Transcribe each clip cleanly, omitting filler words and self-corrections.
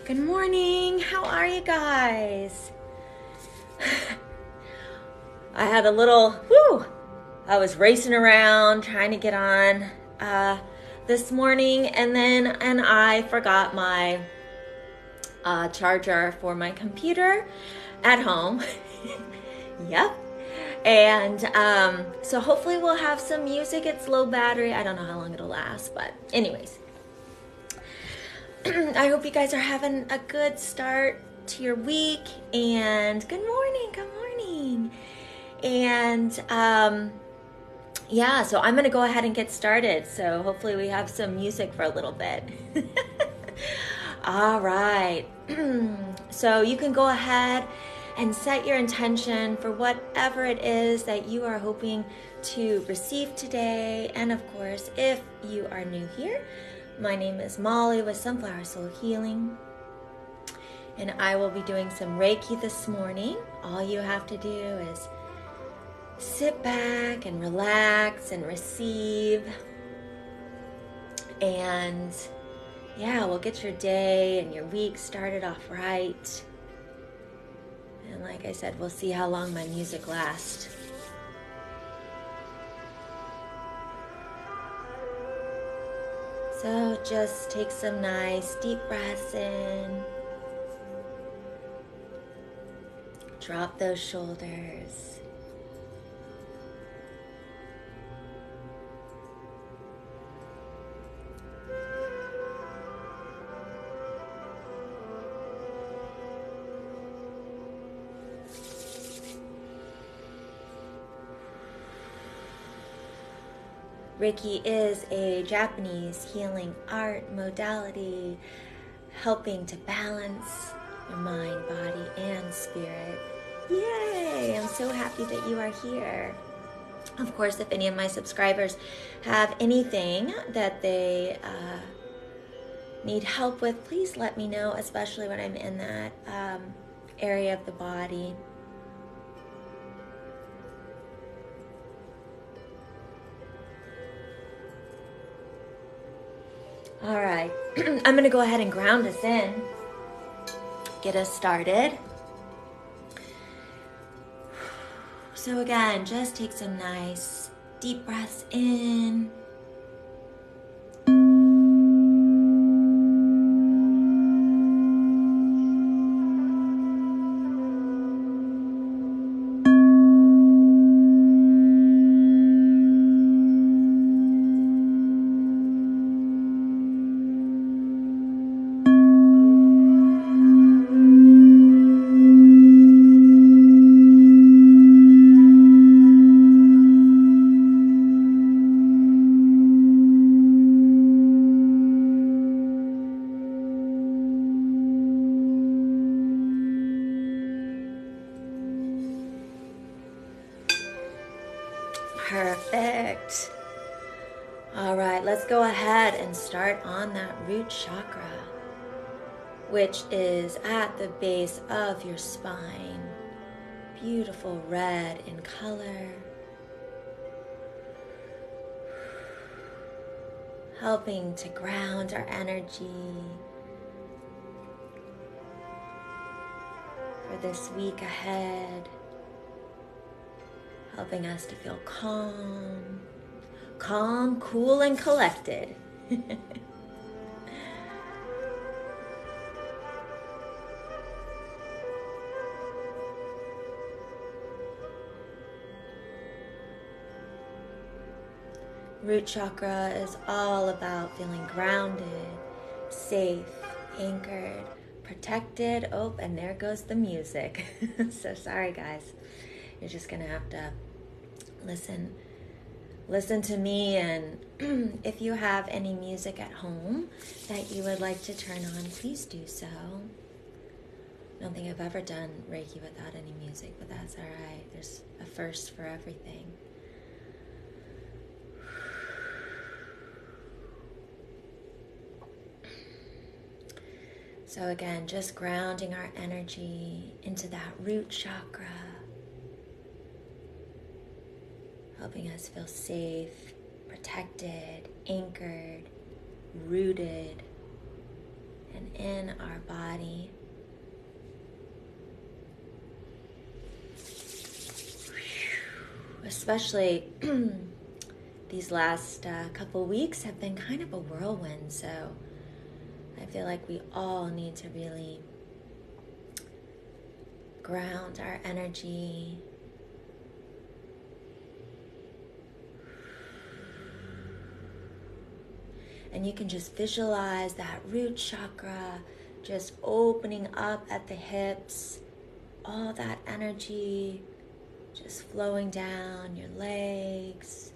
Good morning. How are you guys? I had a little, I was racing around trying to get on this morning, and I forgot my charger for my computer at home. Yep. And so hopefully we'll have some music. It's low battery. I don't know how long it'll last, but anyways. I hope you guys are having a good start to your week, and good morning. And so I'm going to go ahead and get started. So hopefully we have some music for a little bit. All right. So you can go ahead and set your intention for whatever it is that you are hoping to receive today. And of course, if you are new here, my name is Molly with Sunflower Soul Healing, and I will be doing some Reiki this morning. All you have to do is sit back and relax and receive, and we'll get your day and your week started off right. And like I said, we'll see how long my music lasts. So just take some nice deep breaths in. Drop those shoulders. Reiki is a Japanese healing art modality helping to balance your mind, body, and spirit. Yay! I'm so happy that you are here. Of course, if any of my subscribers have anything that they need help with, please let me know, especially when I'm in that area of the body. All right, I'm going to go ahead and ground us in, get us started. So again, just take some nice deep breaths in. Perfect. All right, let's go ahead and start on that root chakra, which is at the base of your spine. Beautiful red in color. Helping to ground our energy for this week ahead. Helping us to feel calm, cool, and collected. Root chakra is all about feeling grounded, safe, anchored, protected. Oh, and there goes the music. So sorry, guys. You're just gonna have to listen to me, and if you have any music at home that you would like to turn on, please do so. I don't think I've ever done Reiki without any music, but that's all right. There's a first for everything. So again, just grounding our energy into that root chakra, helping us feel safe, protected, anchored, rooted, and in our body. Especially these last couple weeks have been kind of a whirlwind, so I feel like we all need to really ground our energy. And you can just visualize that root chakra just opening up at the hips, all that energy just flowing down your legs,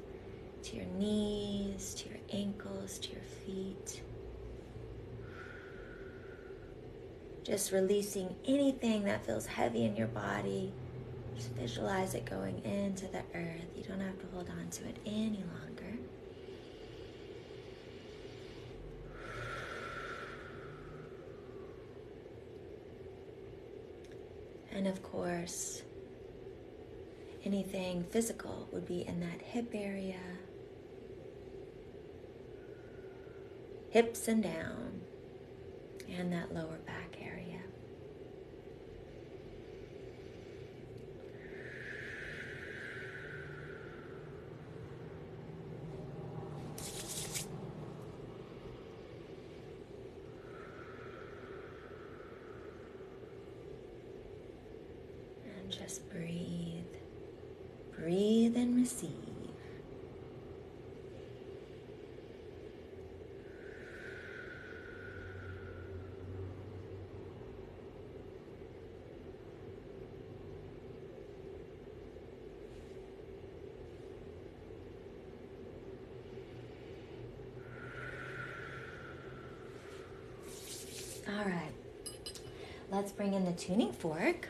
to your knees, to your ankles, to your feet. Just releasing anything that feels heavy in your body. Just visualize it going into the earth. You don't have to hold on to it any longer. And of course, anything physical would be in that hip area, hips and down, and that lower back area. And just breathe. Breathe and receive. All right, let's bring in the tuning fork.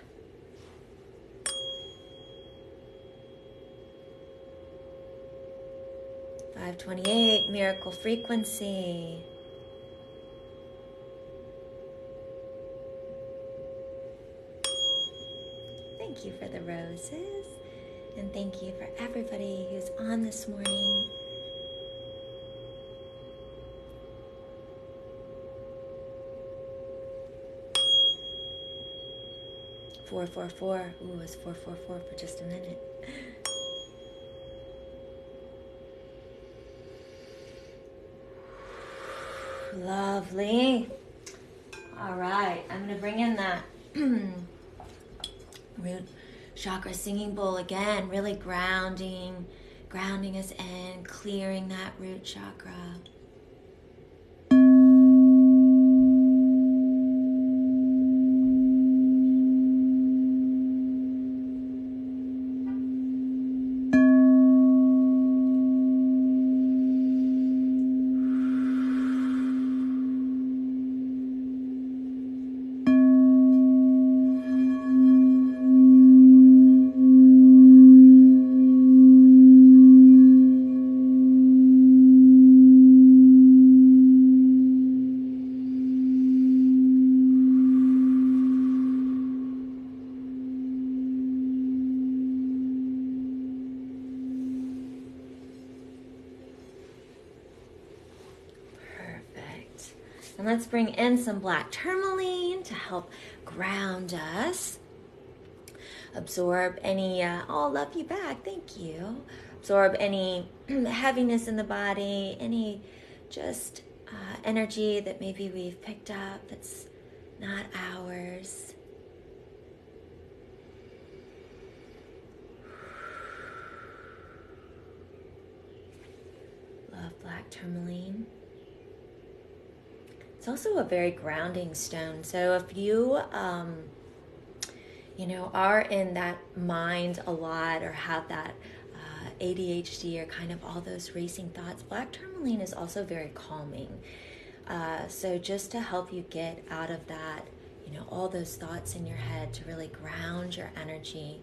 .528 miracle frequency. Thank you for the roses, and thank you for everybody who's on this morning. Four, 4, 4. Ooh, it was 4, 4, 4 for just a minute. Lovely. All right, I'm going to bring in that root chakra singing bowl again, really grounding us in, clearing that root chakra. And let's bring in some black tourmaline to help ground us. Absorb any, love you back, thank you. Absorb any heaviness in the body, any just energy that maybe we've picked up that's not ours. Love black tourmaline. It's also a very grounding stone. So if you, are in that mind a lot or have that ADHD or kind of all those racing thoughts, black tourmaline is also very calming. So just to help you get out of that, all those thoughts in your head, to really ground your energy.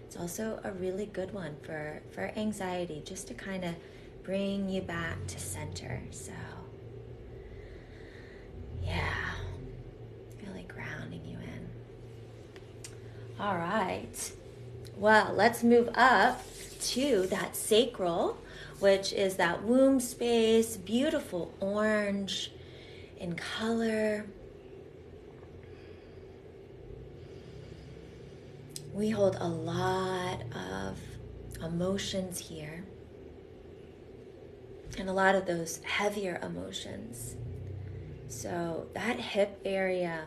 It's also a really good one for anxiety, just to kind of bring you back to center. So yeah, really grounding you in. All right. Well, let's move up to that sacral, which is that womb space, beautiful orange in color. We hold a lot of emotions here, and a lot of those heavier emotions. So that hip area,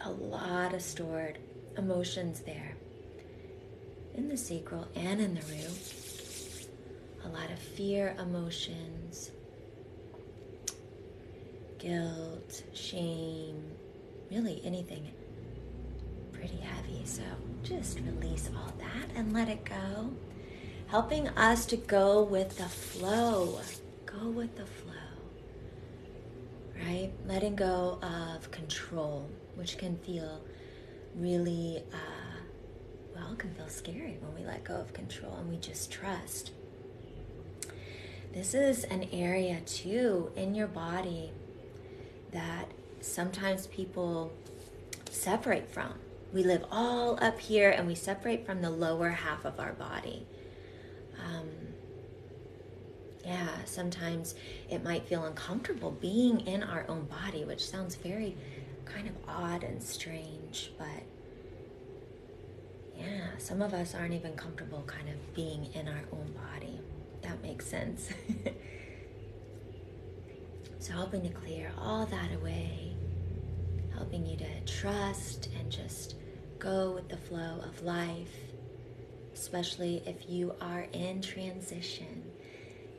a lot of stored emotions there in the sacral and in the root. A lot of fear emotions, guilt, shame, really anything pretty heavy. So just release all that and let it go. Helping us to go with the flow. Go with the flow. Right? Letting go of control, which can feel really, can feel scary when we let go of control and we just trust. This is an area too in your body that sometimes people separate from. We live all up here and we separate from the lower half of our body. Sometimes it might feel uncomfortable being in our own body, which sounds very kind of odd and strange, but some of us aren't even comfortable kind of being in our own body. That makes sense. So helping to clear all that away, helping you to trust and just go with the flow of life, especially if you are in transition,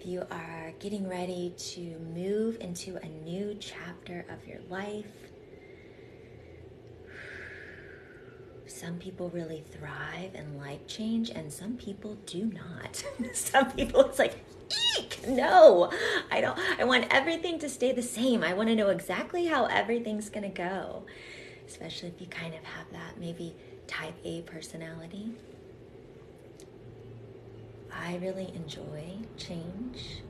if you are getting ready to move into a new chapter of your life. Some people really thrive and like change, and some people do not. Some people, it's like, eek, no, I don't. I want everything to stay the same. I want to know exactly how everything's going to go, especially if you kind of have that maybe type A personality. I really enjoy change.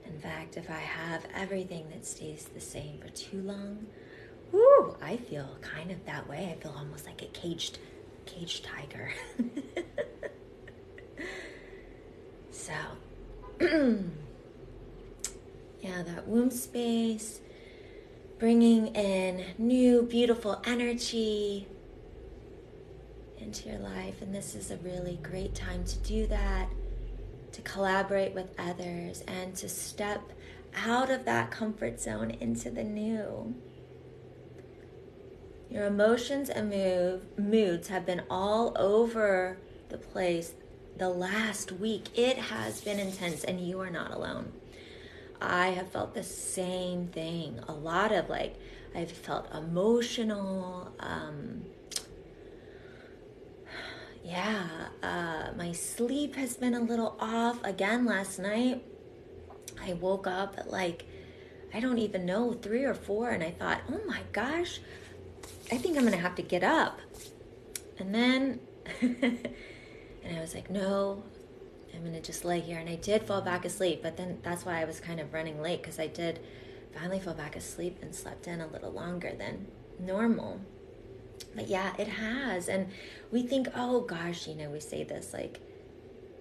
In fact, if I have everything that stays the same for too long, I feel kind of that way. I feel almost like a caged tiger. So, that womb space, bringing in new, beautiful energy into your life. And this is a really great time to do that, to collaborate with others, and to step out of that comfort zone into the new. Your emotions and moods have been all over the place the last week. It has been intense, and you are not alone. I have felt the same thing. A lot of I've felt emotional. My sleep has been a little off. Again, last night, I woke up at I don't even know, 3 or 4, and I thought, oh my gosh, I think I'm going to have to get up. And then, and I was like, no, I'm going to just lay here. And I did fall back asleep, but then that's why I was kind of running late, because I did finally fall back asleep and slept in a little longer than normal. But yeah, it has. And we think, oh gosh, we say this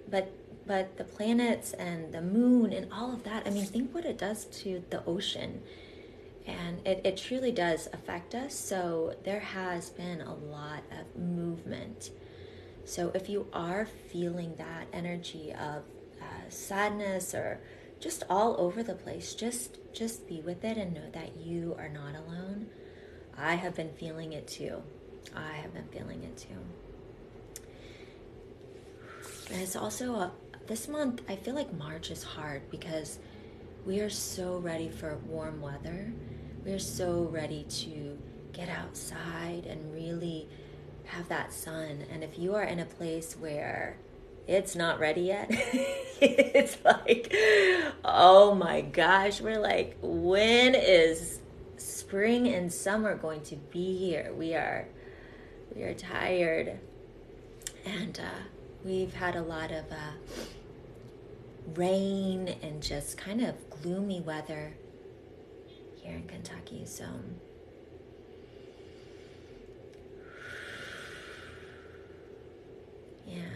but the planets and the moon and all of that, think what it does to the ocean. And it truly does affect us. So there has been a lot of movement. So if you are feeling that energy of sadness or just all over the place, just be with it and know that you are not alone. I have been feeling it too. And it's also this month, I feel like March is hard because we are so ready for warm weather. We are so ready to get outside and really have that sun. And if you are in a place where it's not ready yet, it's like, oh my gosh, we're like, when is spring and summer going to be here? We are tired, and we've had a lot of rain and just kind of gloomy weather here in Kentucky. So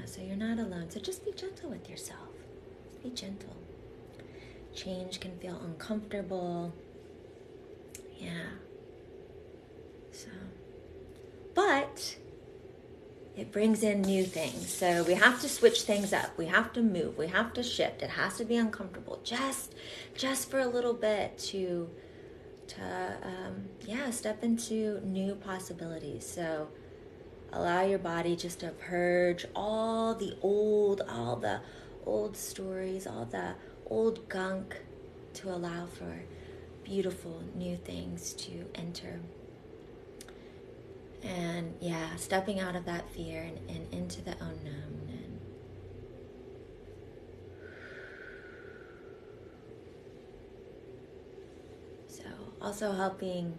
so you're not alone. So just be gentle with yourself. Just be gentle. Change can feel uncomfortable. So it brings in new things. So we have to switch things up. We have to move. We have to shift. It has to be uncomfortable, just for a little bit to step into new possibilities. So allow your body just to purge all the old stories, all the old gunk, to allow for beautiful new things to enter. And stepping out of that fear and into the unknown. And so also helping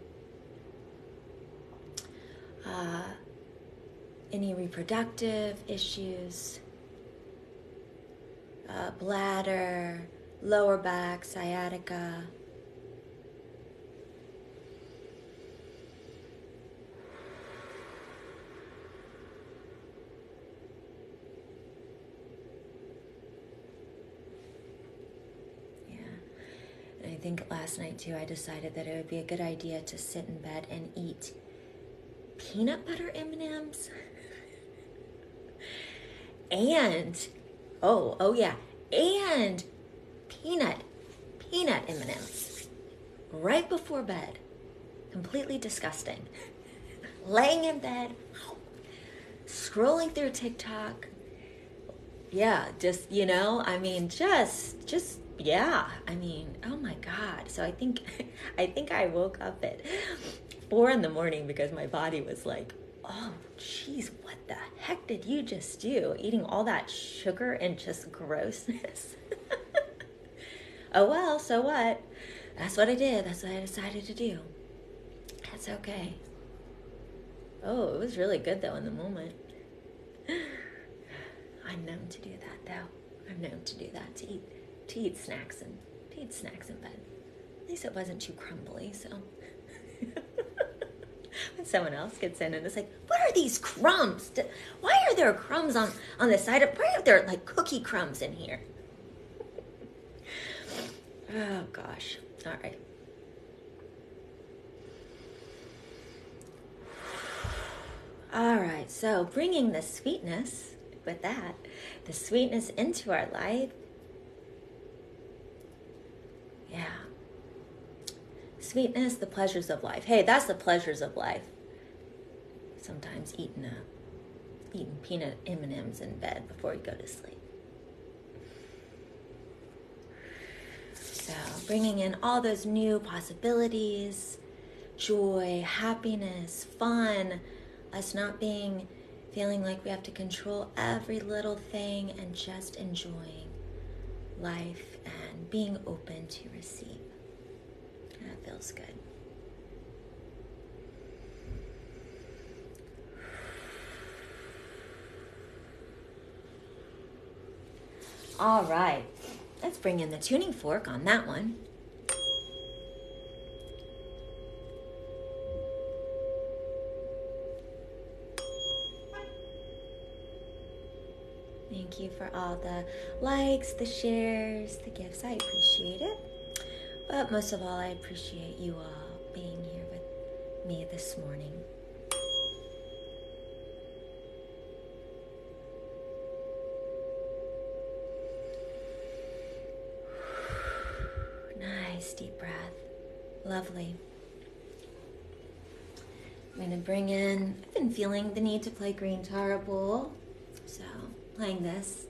any reproductive issues, bladder, lower back, sciatica. And I think last night too, I decided that it would be a good idea to sit in bed and eat peanut butter M&Ms. And and peanut M&Ms right before bed. Completely disgusting. Laying in bed, scrolling through TikTok. Oh my God. So I think I woke up at 4 a.m. because my body was like, oh geez, what the heck did you just do? Eating all that sugar and just grossness. Oh well, so what? That's what I did. That's what I decided to do. That's okay. Oh, it was really good though in the moment. I'm known to do that though. I'm known to do that, to eat snacks in bed. At least it wasn't too crumbly, so. When someone else gets in and it's like, what are these crumbs? Why are there crumbs on the side of, why are there like cookie crumbs in here? Oh gosh. All right. All right, so bringing the sweetness into our life. Yeah. Sweetness, the pleasures of life. Hey, that's the pleasures of life. Sometimes eating peanut M&Ms in bed before you go to sleep. So bringing in all those new possibilities, joy, happiness, fun, us not feeling like we have to control every little thing, and just enjoying life and being open to receive. That feels good. All right, let's bring in the tuning fork on that one. Thank you for all the likes, the shares, the gifts. I appreciate it. But most of all, I appreciate you all being here with me this morning. Nice deep breath. Lovely. I'm going to bring in, I've been feeling the need to play Green Tara Bowl, so playing this.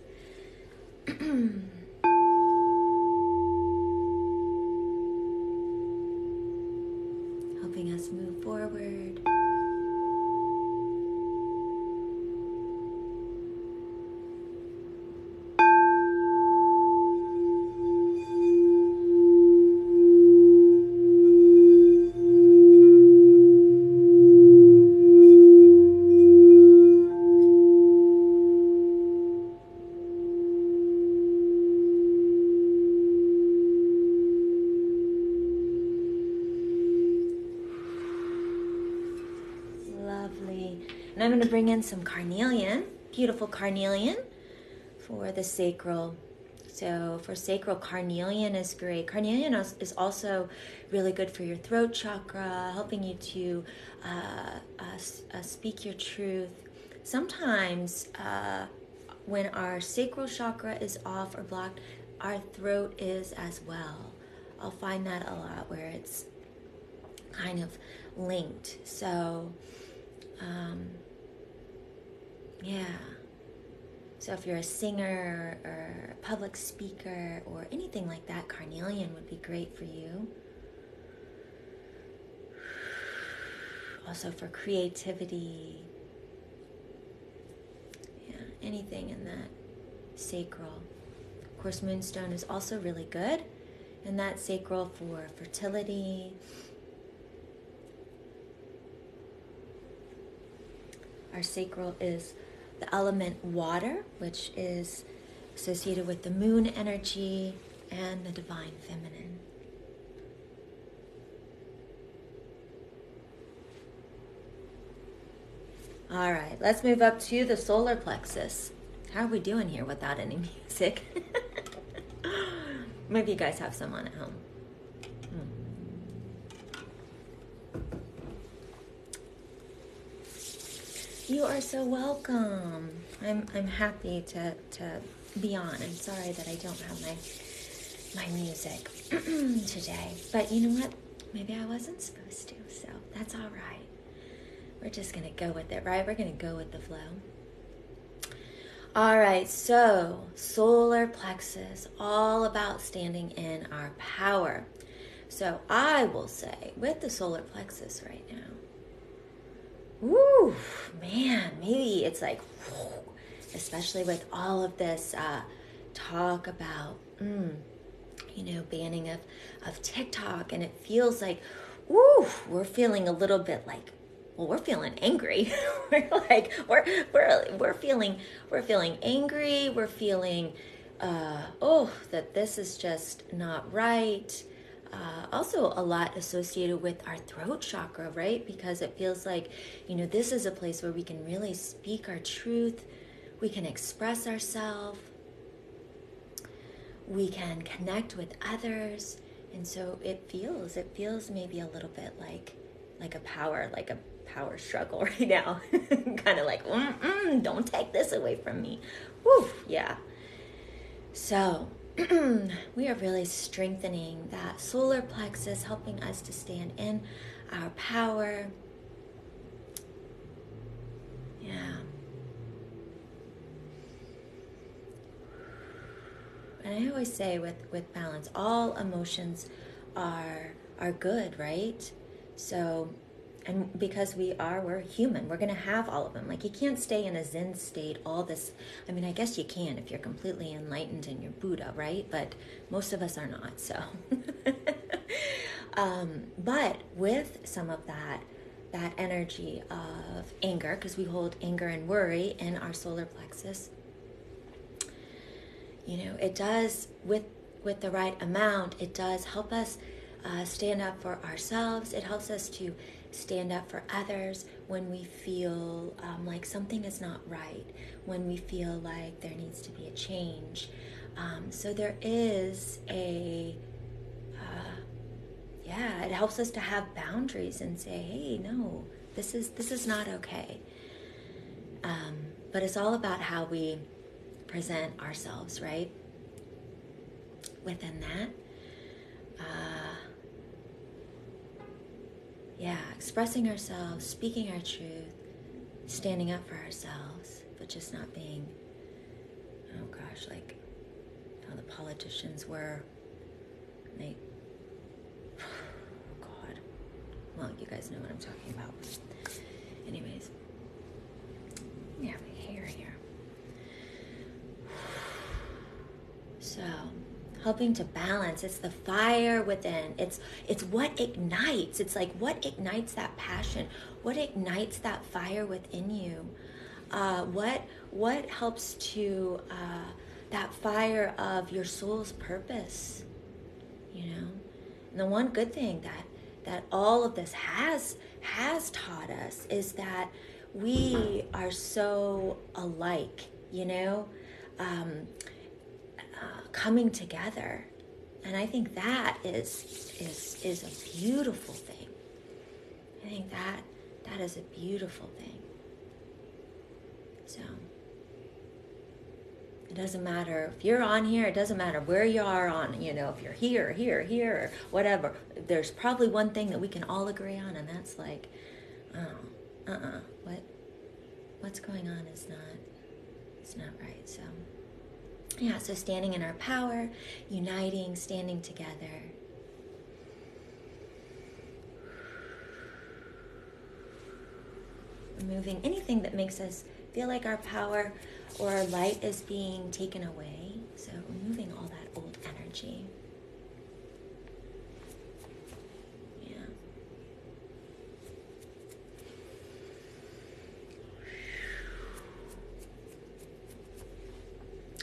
Helping us move forward. And I'm going to bring in some carnelian, beautiful carnelian for the sacral. So for sacral, carnelian is great. Carnelian is also really good for your throat chakra, helping you to speak your truth, sometimes when our sacral chakra is off or blocked, our throat is as well. I'll find that a lot where it's kind of linked. So, yeah. So if you're a singer or a public speaker or anything like that, carnelian would be great for you. Also for creativity. Yeah, anything in that sacral. Of course, moonstone is also really good. And that's sacral for fertility. Our sacral is the element water, which is associated with the moon energy and the divine feminine. All right, let's move up to the solar plexus. How are we doing here without any music? Maybe you guys have some on at home. You are so welcome. I'm happy to be on. I'm sorry that I don't have my music today. But you know what? Maybe I wasn't supposed to, so that's all right. We're just going to go with it, right? We're going to go with the flow. All right, so solar plexus, all about standing in our power. So I will say, with the solar plexus right now, woo, man, maybe it's like, whoo, especially with all of this talk about, banning of TikTok, and it feels like, woo, we're feeling a little bit like, well, we're feeling angry. we're feeling angry. We're feeling, that this is just not right. Also a lot associated with our throat chakra, right? Because it feels like, this is a place where we can really speak our truth. We can express ourselves. We can connect with others. And so it feels maybe a little bit like a power struggle right now. Kind of like, don't take this away from me. Woo, yeah. So we are really strengthening that solar plexus, helping us to stand in our power. Yeah. And I always say with balance, all emotions are good, right? So, and because we're human, we're going to have all of them. Like, you can't stay in a Zen state all this. I mean, I guess you can if you're completely enlightened and you're Buddha, right? But most of us are not, so. But with some of that energy of anger, because we hold anger and worry in our solar plexus, it does, with the right amount, it does help us stand up for ourselves. It helps us to stand up for others when we feel like something is not right, when we feel like there needs to be a change. So there is it helps us to have boundaries and say, hey, no, this is not okay. But it's all about how we present ourselves, right? Within that. Expressing ourselves, speaking our truth, standing up for ourselves, but just not being, like how the politicians were. God. Well, you guys know what I'm talking about. Anyways. Yeah, my hair here. So, helping to balance. It's the fire within. It's what ignites. It's like what ignites that passion. What ignites that fire within you. What helps to that fire of your soul's purpose. And the one good thing that all of this has taught us is that we are so alike. Coming together, and I think that is a beautiful thing. I think that is a beautiful thing. So it doesn't matter if you're on here, it doesn't matter where you are on, you know, if you're here, or whatever. There's probably one thing that we can all agree on, and that's like, what's going on is not right. So yeah, so standing in our power, uniting, standing together. Removing anything that makes us feel like our power or our light is being taken away. So removing all that old energy. Yeah.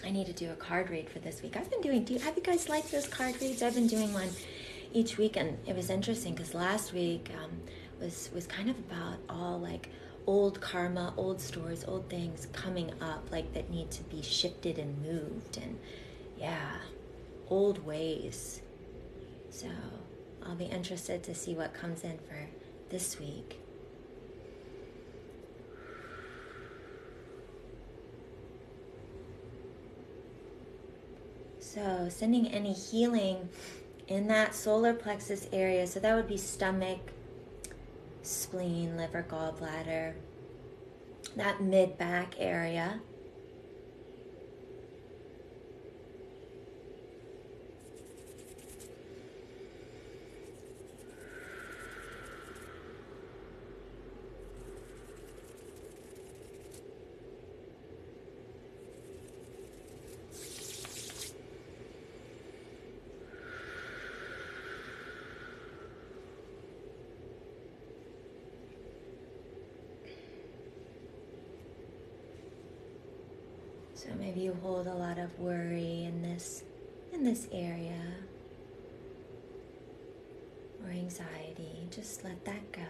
I need to do a card read for this week. I've been doing, have you guys liked those card reads? I've been doing one each week, and it was interesting because last week was kind of about all like old karma, old stories, old things coming up like that need to be shifted and moved, and yeah, old ways. So I'll be interested to see what comes in for this week. So sending any healing in that solar plexus area, so that would be stomach, spleen, liver, gallbladder, that mid-back area. So maybe you hold a lot of worry in this area, or anxiety. Just let that go.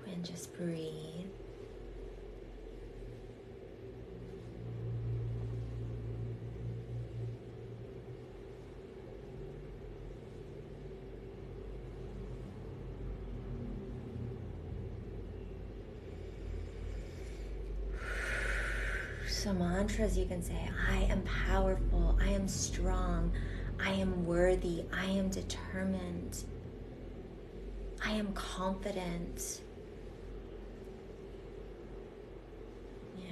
And just breathe. So mantras you can say, I am powerful, I am strong, I am worthy, I am determined, I am confident. Yeah,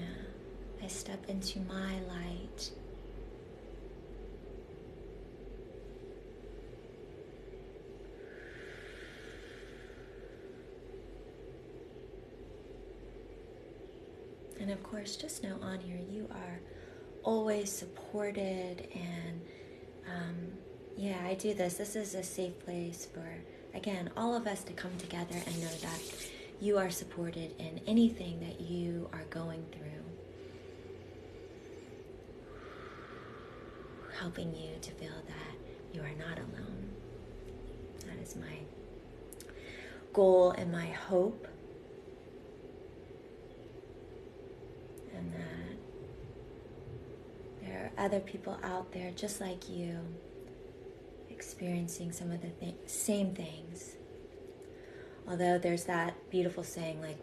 I step into my light. And of course, just know on here, you are always supported, and yeah, I do this. This is a safe place for, again, all of us to come together and know that you are supported in anything that you are going through. Helping you to feel that you are not alone. That is my goal and my hope. And that there are other people out there just like you, experiencing some of the same things. Although there's that beautiful saying, like,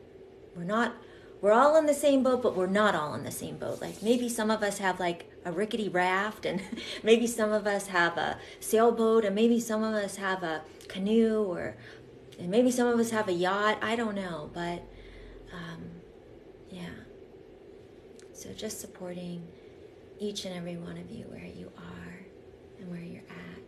we're all in the same boat, but we're not all in the same boat. Like, maybe some of us have like a rickety raft, and maybe some of us have a sailboat, and maybe some of us have a canoe, and maybe some of us have a yacht. I don't know, but yeah. So just supporting each and every one of you where you are and where you're at.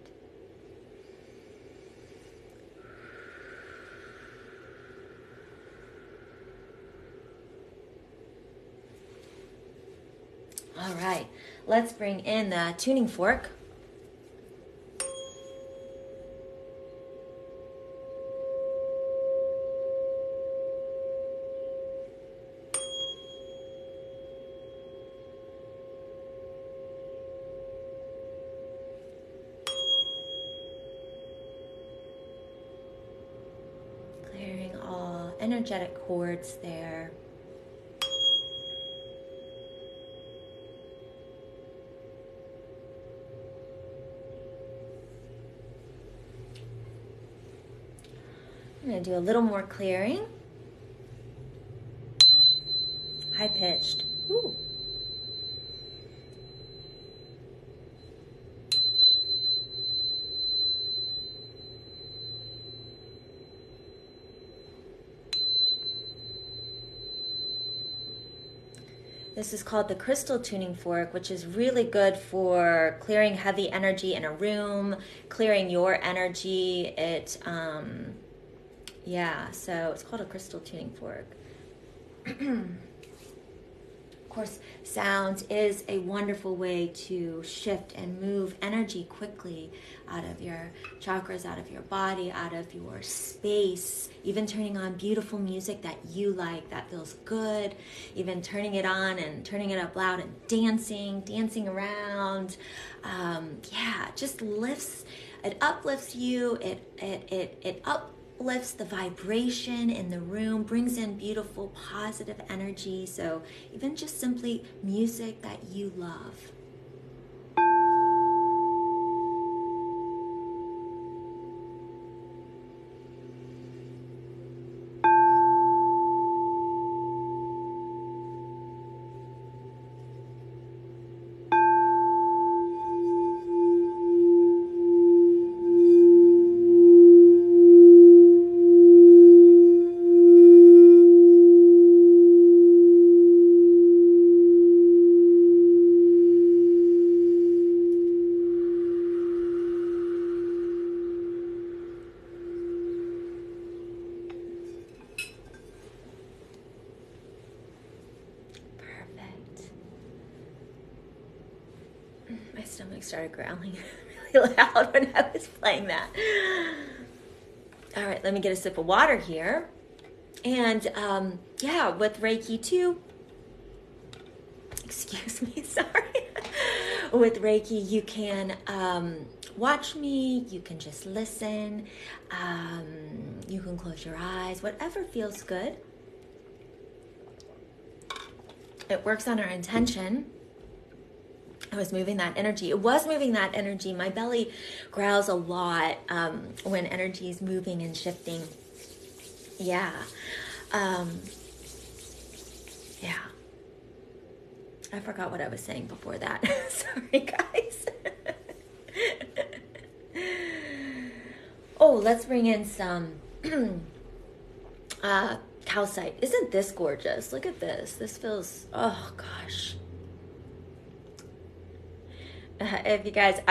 All right, let's bring in the tuning fork. Clearing all energetic cords there. I'm going to do a little more clearing. High pitched. Ooh. This is called the crystal tuning fork, which is really good for clearing heavy energy in a room, clearing your energy. Yeah, so it's called a crystal tuning fork. Of course, sound is a wonderful way to shift and move energy quickly out of your chakras, out of your body, out of your space. Even turning on beautiful music that you like, that feels good. Even turning it on and turning it up loud and dancing around. Just lifts. It uplifts you. It uplifts the vibration in the room, brings in beautiful positive energy. So even just simply music that you love. My stomach started growling really loud when I was playing that. All right, let me get a sip of water here. And with Reiki too, excuse me, sorry. With Reiki, you can watch me, you can just listen, you can close your eyes, whatever feels good. It works on our intention. I was moving that energy. It was moving that energy. My belly growls a lot when energy is moving and shifting. Yeah. I forgot what I was saying before that. Sorry, guys. Oh, let's bring in some calcite. Isn't this gorgeous? Look at this. This feels, oh gosh. If you guys,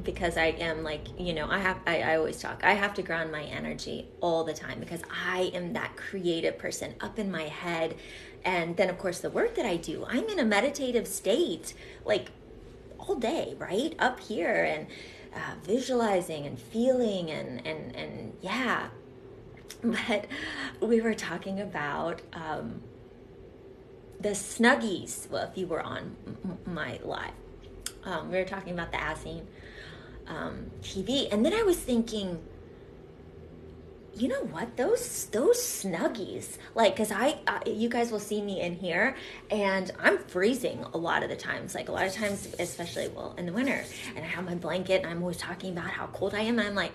because I am I always talk, I have to ground my energy all the time because I am that creative person up in my head. And then of course the work that I do, I'm in a meditative state, like all day, right? Up here and visualizing and feeling and yeah. But we were talking about, the Snuggies. Well, if you were on my live, we were talking about the Asine TV, and then I was thinking, you know what? Those Snuggies, like, cause you guys will see me in here, and I'm freezing a lot of the times. Like a lot of times, especially in the winter, and I have my blanket, and I'm always talking about how cold I am, and I'm like,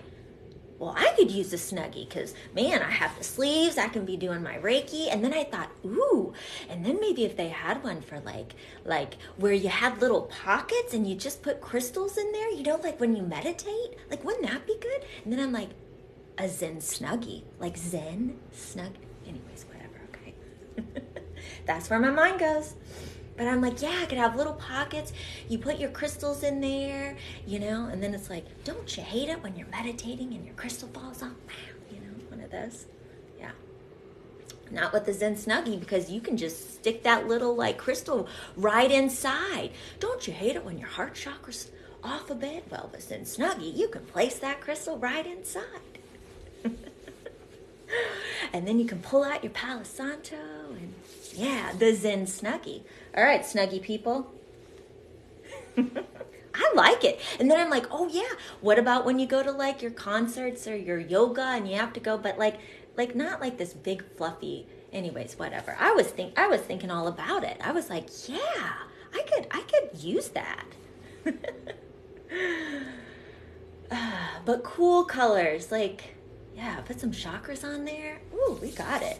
well, I could use a Snuggie because, man, I have the sleeves. I can be doing my Reiki. And then I thought, ooh, and then maybe if they had one for like where you had little pockets and you just put crystals in there, like when you meditate, like wouldn't that be good? And then I'm like, a Zen Snuggie, like Zen Snuggie. Anyways, whatever, okay. That's where my mind goes. But I'm like, yeah, I could have little pockets. You put your crystals in there, and then it's like, don't you hate it when you're meditating and your crystal falls off? One of those. Yeah. Not with the Zen Snuggie, because you can just stick that little crystal right inside. Don't you hate it when your heart chakra's off a bit? Well, with Zen Snuggie, you can place that crystal right inside. And then you can pull out your Palo Santo and yeah, the Zen Snuggie. All right, Snuggie people. I like it. And then I'm like, oh yeah, what about when you go to your concerts or your yoga and you have to go, but not like this big fluffy, anyways, whatever. I was thinking all about it. I was like, yeah, I could use that. But cool colors, Yeah, put some chakras on there. Ooh, we got it.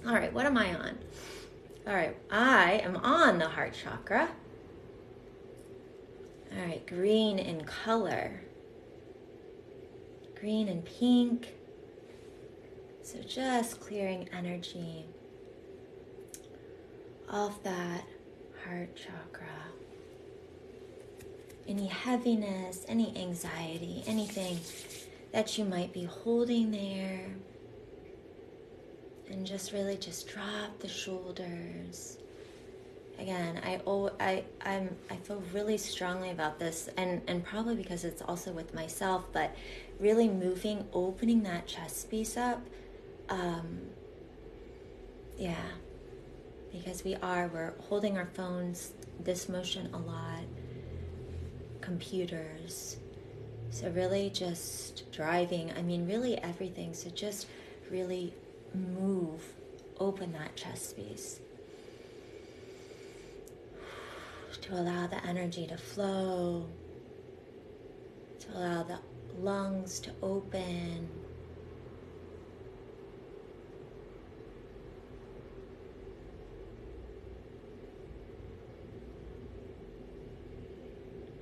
All right, what am I on? All right, I am on the heart chakra. All right, green in color. Green and pink. So just clearing energy off that heart chakra. Any heaviness, any anxiety, anything that you might be holding there. And just really just drop the shoulders. Again, I feel really strongly about this, and probably because it's also with myself, but really moving, opening that chest space up. Yeah, because we're holding our phones, this motion a lot, computers. So really just driving, really everything. So just really move, open that chest space to allow the energy to flow, to allow the lungs to open.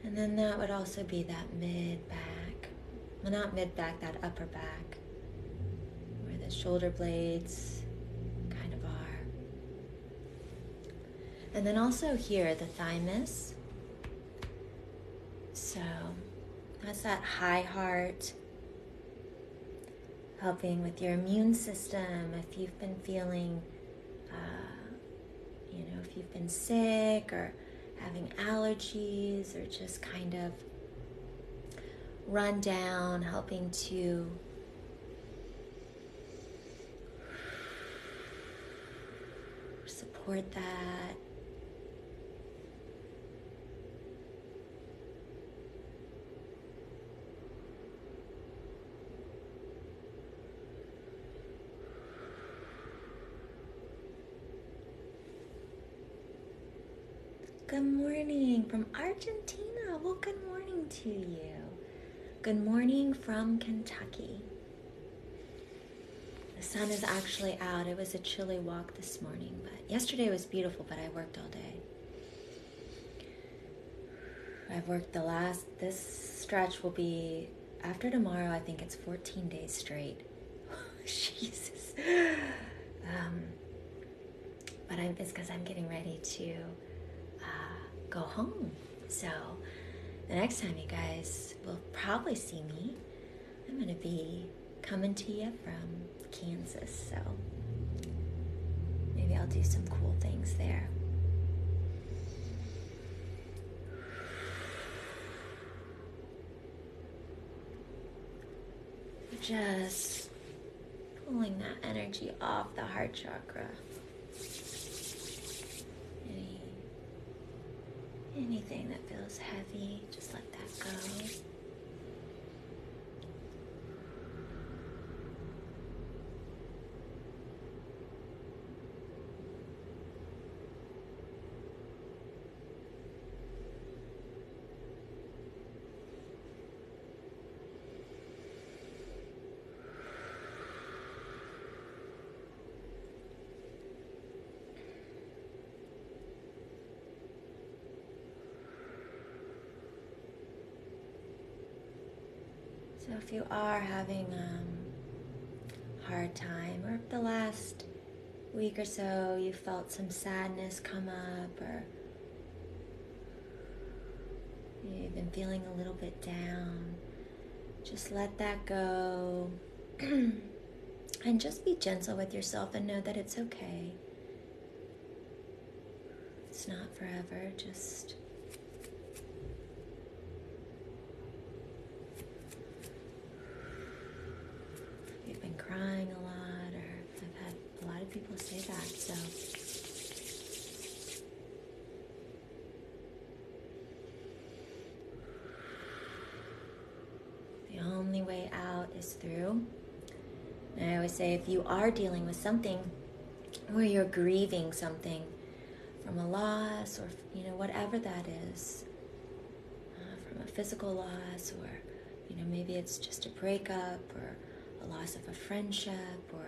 And then that would also be that mid-back. Well, not mid-back, that upper back, where the shoulder blades kind of are. And then also here, the thymus. So that's that high heart, helping with your immune system. If you've been feeling, if you've been sick or having allergies or just kind of run down, helping to support that. Good morning from Argentina. Well, good morning to you. Good morning from Kentucky. The sun is actually out. It was a chilly walk this morning, but yesterday was beautiful, but I worked all day. I've worked this stretch will be, after tomorrow, I think it's 14 days straight. Jesus. But it's because I'm getting ready to go home. So the next time you guys will probably see me, I'm going to be coming to you from Kansas. So maybe I'll do some cool things there. Just pulling that energy off the heart chakra. Anything that feels heavy, just let that go. So if you are having a hard time, or if the last week or so you felt some sadness come up, or you've been feeling a little bit down, just let that go. And just be gentle with yourself and know that it's okay. It's not forever, just you've been crying a lot, or I've had a lot of people say that, so the only way out is through. And I always say, if you are dealing with something where you're grieving something from a loss, or whatever that is, from a physical loss, or Maybe it's just a breakup or a loss of a friendship or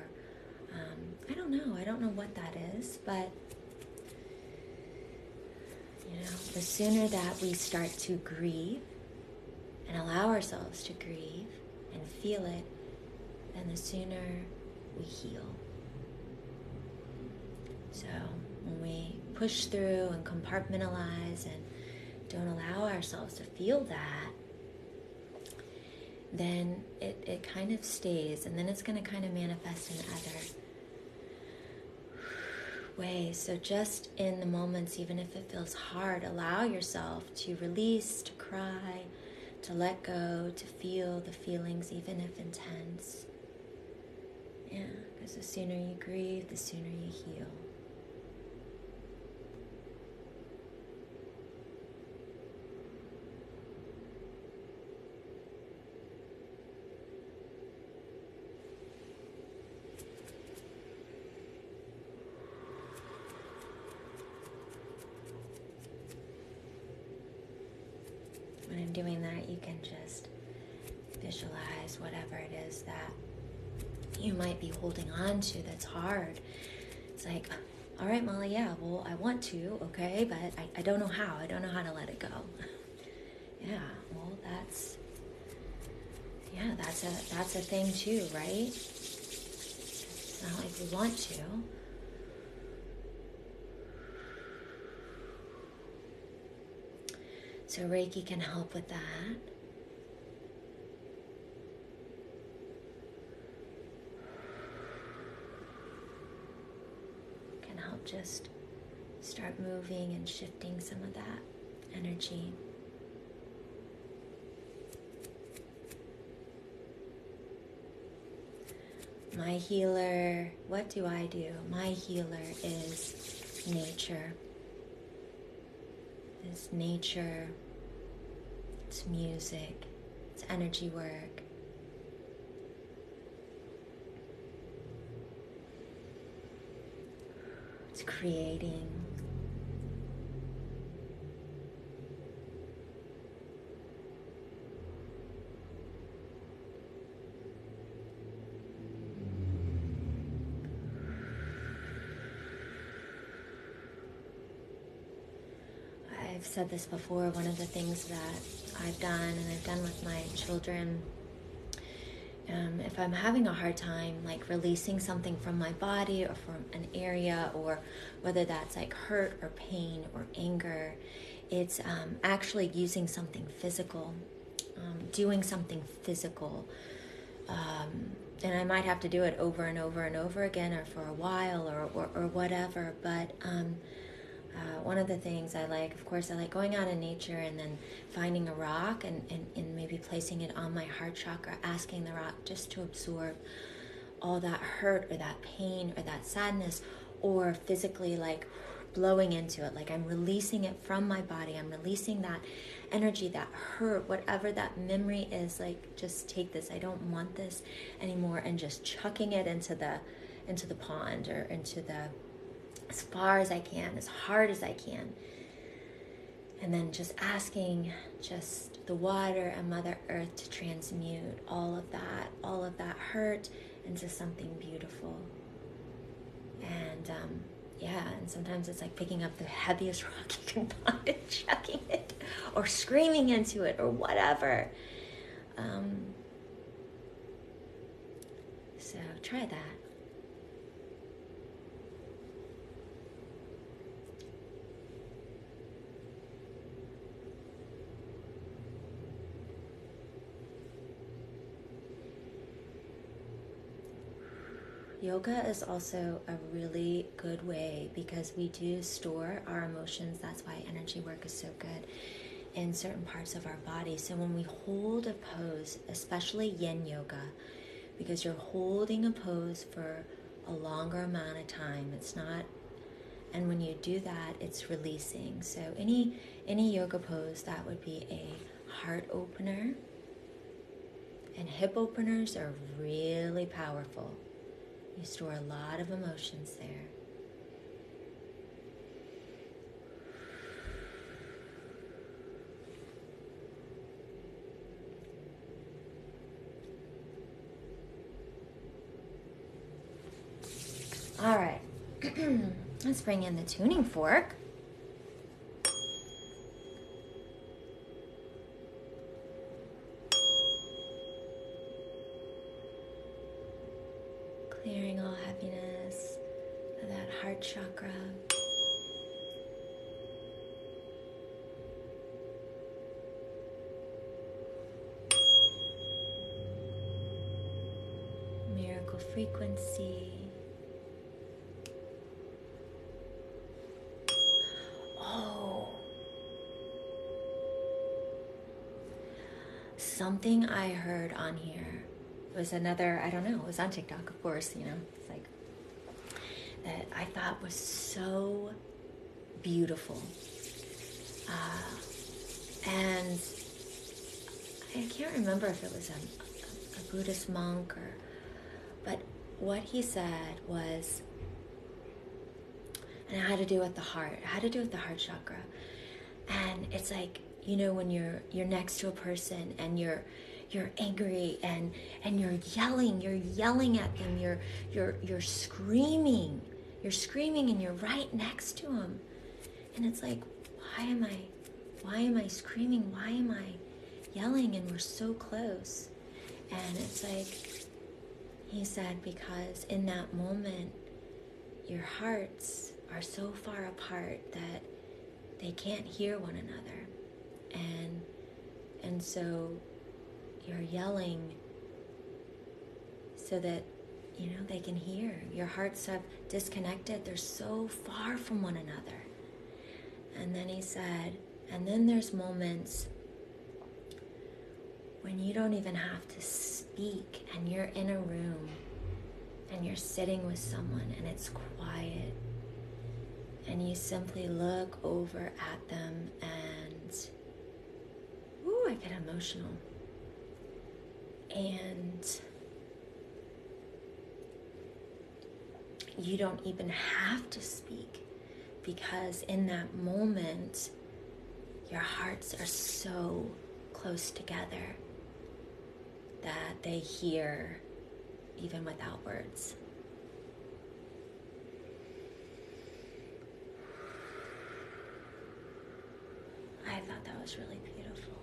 I don't know. I don't know what that is, but the sooner that we start to grieve and allow ourselves to grieve and feel it, then the sooner we heal. So when we push through and compartmentalize and don't allow ourselves to feel that, then it kind of stays, and then it's going to kind of manifest in other ways. So just in the moments, even if it feels hard, allow yourself to release, to cry, to let go, to feel the feelings, even if intense. Yeah, because the sooner you grieve, the sooner you heal. When I'm doing that, you can just visualize whatever it is that you might be holding on to that's hard. It's like, all right, Molly, yeah, well, I want to, okay, but I don't know how. I don't know how to let it go. Yeah, well, that's a thing too, right? It's not like we want to. So Reiki can help with that. Can help just start moving and shifting some of that energy. My healer, what do I do? My healer is nature. It's nature, it's music, it's energy work. It's creating. I've said this before, one of the things that I've done and I've done with my children, if I'm having a hard time like releasing something from my body or from an area, or whether that's like hurt or pain or anger, it's actually using something physical, doing something physical. And I might have to do it over and over and over again, or for a while, or whatever, but one of the things I like, of course, I like going out in nature and then finding a rock and maybe placing it on my heart chakra, asking the rock just to absorb all that hurt or that pain or that sadness, or physically like blowing into it, like I'm releasing it from my body. I'm releasing that energy, that hurt, whatever that memory is, like just take this, I don't want this anymore, and just chucking it into the pond or into the, as far as I can, as hard as I can. And then just asking just the water and Mother Earth to transmute all of that hurt into something beautiful. And and sometimes it's like picking up the heaviest rock you can find and chucking it, or screaming into it, or whatever. So try that. Yoga is also a really good way, because we do store our emotions. That's why energy work is so good in certain parts of our body. So when we hold a pose, especially yin yoga, because you're holding a pose for a longer amount of time, it's not, and when you do that, it's releasing. So any yoga pose, that would be a heart opener, and hip openers are really powerful. You store a lot of emotions there. All right. Let's bring in the tuning fork. Clearing all heaviness of that heart chakra. Miracle frequency. Oh. Something I heard on here was another, I don't know, it was on TikTok, of course, you know, it's like, that I thought was so beautiful. And I can't remember if it was a Buddhist monk but what he said was, and it had to do with the heart, it had to do with the heart chakra. And it's like, you know, when you're next to a person and you're angry and you're yelling at them, you're screaming and you're right next to them. And it's like, why am I screaming? Why am I yelling? And we're so close. And it's like, he said, because in that moment, your hearts are so far apart that they can't hear one another. And so you're yelling so that, you know, they can hear. Your hearts have disconnected. They're so far from one another. And then he said, and then there's moments when you don't even have to speak and you're in a room and you're sitting with someone and it's quiet and you simply look over at them and, ooh, I get emotional. And you don't even have to speak, because in that moment, your hearts are so close together that they hear even without words. I thought that was really beautiful.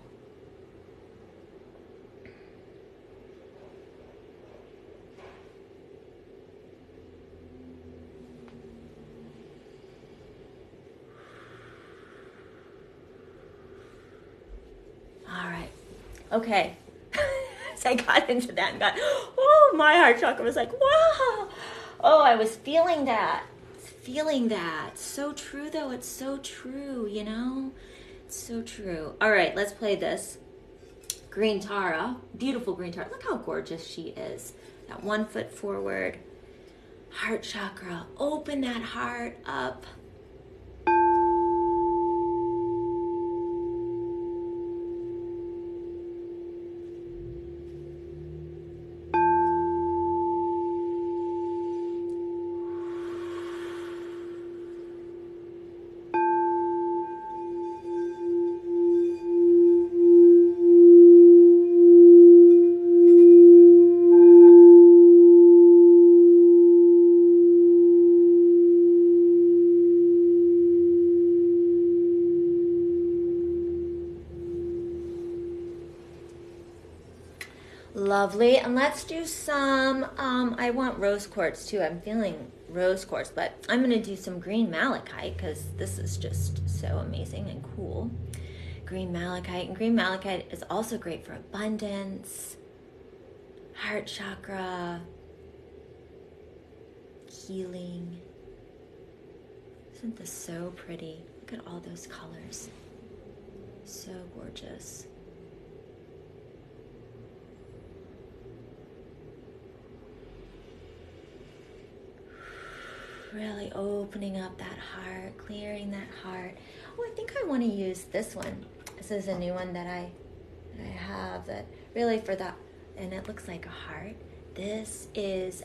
All right. Okay. So I got into that and got, oh, my heart chakra was like, wow. Oh, I was feeling that. So true, though. It's so true, you know? It's so true. All right, let's play this. Green Tara. Beautiful green Tara. Look how gorgeous she is. That 1 foot forward. Heart chakra. Open that heart up. Lovely. And let's do some, I want rose quartz too. I'm feeling rose quartz, but I'm going to do some green malachite because this is just so amazing and cool. Green malachite. And green malachite is also great for abundance, heart chakra, healing. Isn't this so pretty? Look at all those colors. So gorgeous. Really opening up that heart, clearing that heart. Oh, I think I want to use this one. This is a new one that I have that really for that, and it looks like a heart. This is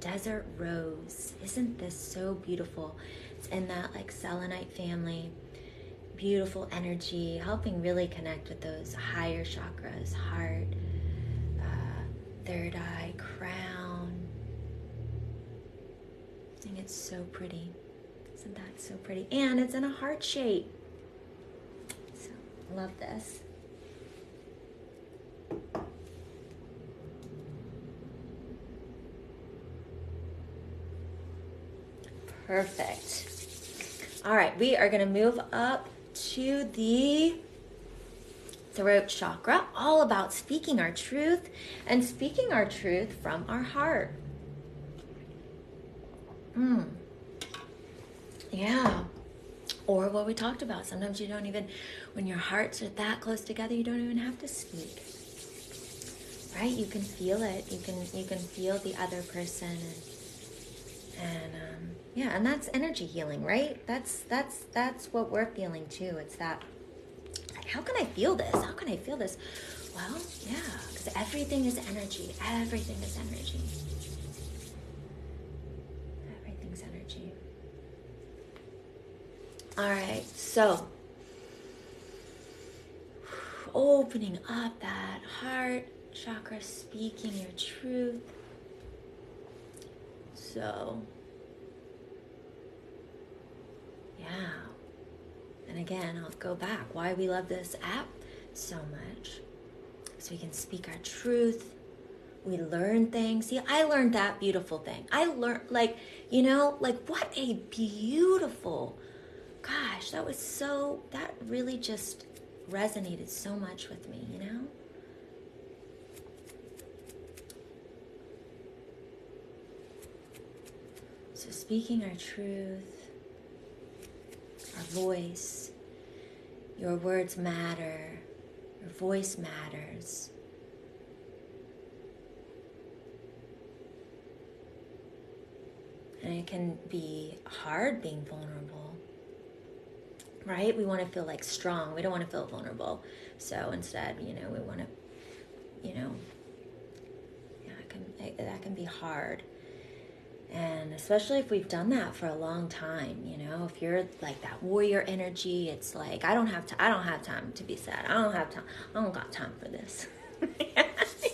Desert Rose. Isn't this so beautiful? It's in that like selenite family. Beautiful energy, helping really connect with those higher chakras, heart, third eye, crown. I think it's so pretty. Isn't that so pretty? And it's in a heart shape. So, love this. Perfect. All right, we are going to move up to the throat chakra, all about speaking our truth and speaking our truth from our heart. Yeah. Or what we talked about. Sometimes you don't even, when your hearts are that close together, you don't even have to speak. Right? You can feel it. You can feel the other person, and yeah, and that's energy healing, right? That's what we're feeling too. It's that, like, how can I feel this? How can I feel this? Well, yeah, because everything is energy. Everything is energy. Everything's energy. All right, so opening up that heart chakra, speaking your truth. So, yeah. And again, I'll go back. Why we love this app so much. So we can speak our truth. We learn things. See, I learned that beautiful thing. I learned, like, what a beautiful, gosh, that really just resonated so much with me, So speaking our truth, our voice, your words matter, your voice matters. And it can be hard being vulnerable, right? We want to feel like strong. We don't want to feel vulnerable. So instead, we want to, that can be hard. And especially if we've done that for a long time, if you're like that warrior energy, it's like, I don't have time to be sad. I don't got time for this.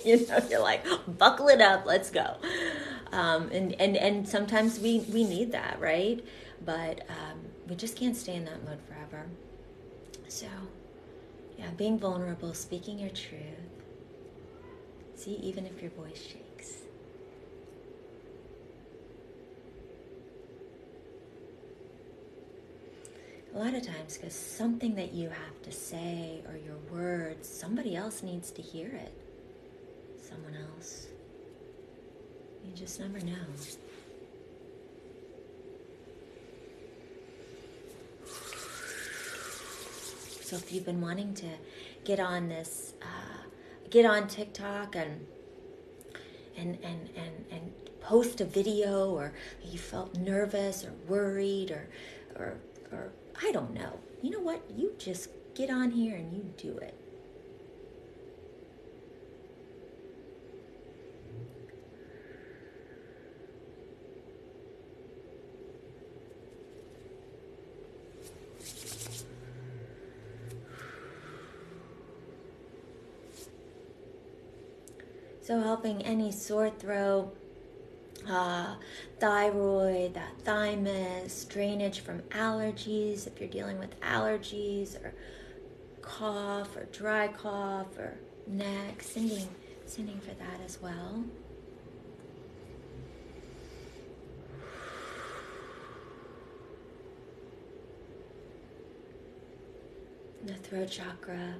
You're like, buckle it up, let's go. And sometimes we need that, right? But we just can't stay in that mode forever. So, yeah, being vulnerable, speaking your truth. See, even if your voice shakes. A lot of times, because something that you have to say or your words, somebody else needs to hear it. Someone else. You just never know. So if you've been wanting to get on this, get on TikTok and post a video, or you felt nervous or worried or I don't know. You know what? You just get on here and you do it. So helping any sore throat, thyroid, that thymus, drainage from allergies, if you're dealing with allergies or cough or dry cough or neck, sending for that as well. The throat chakra.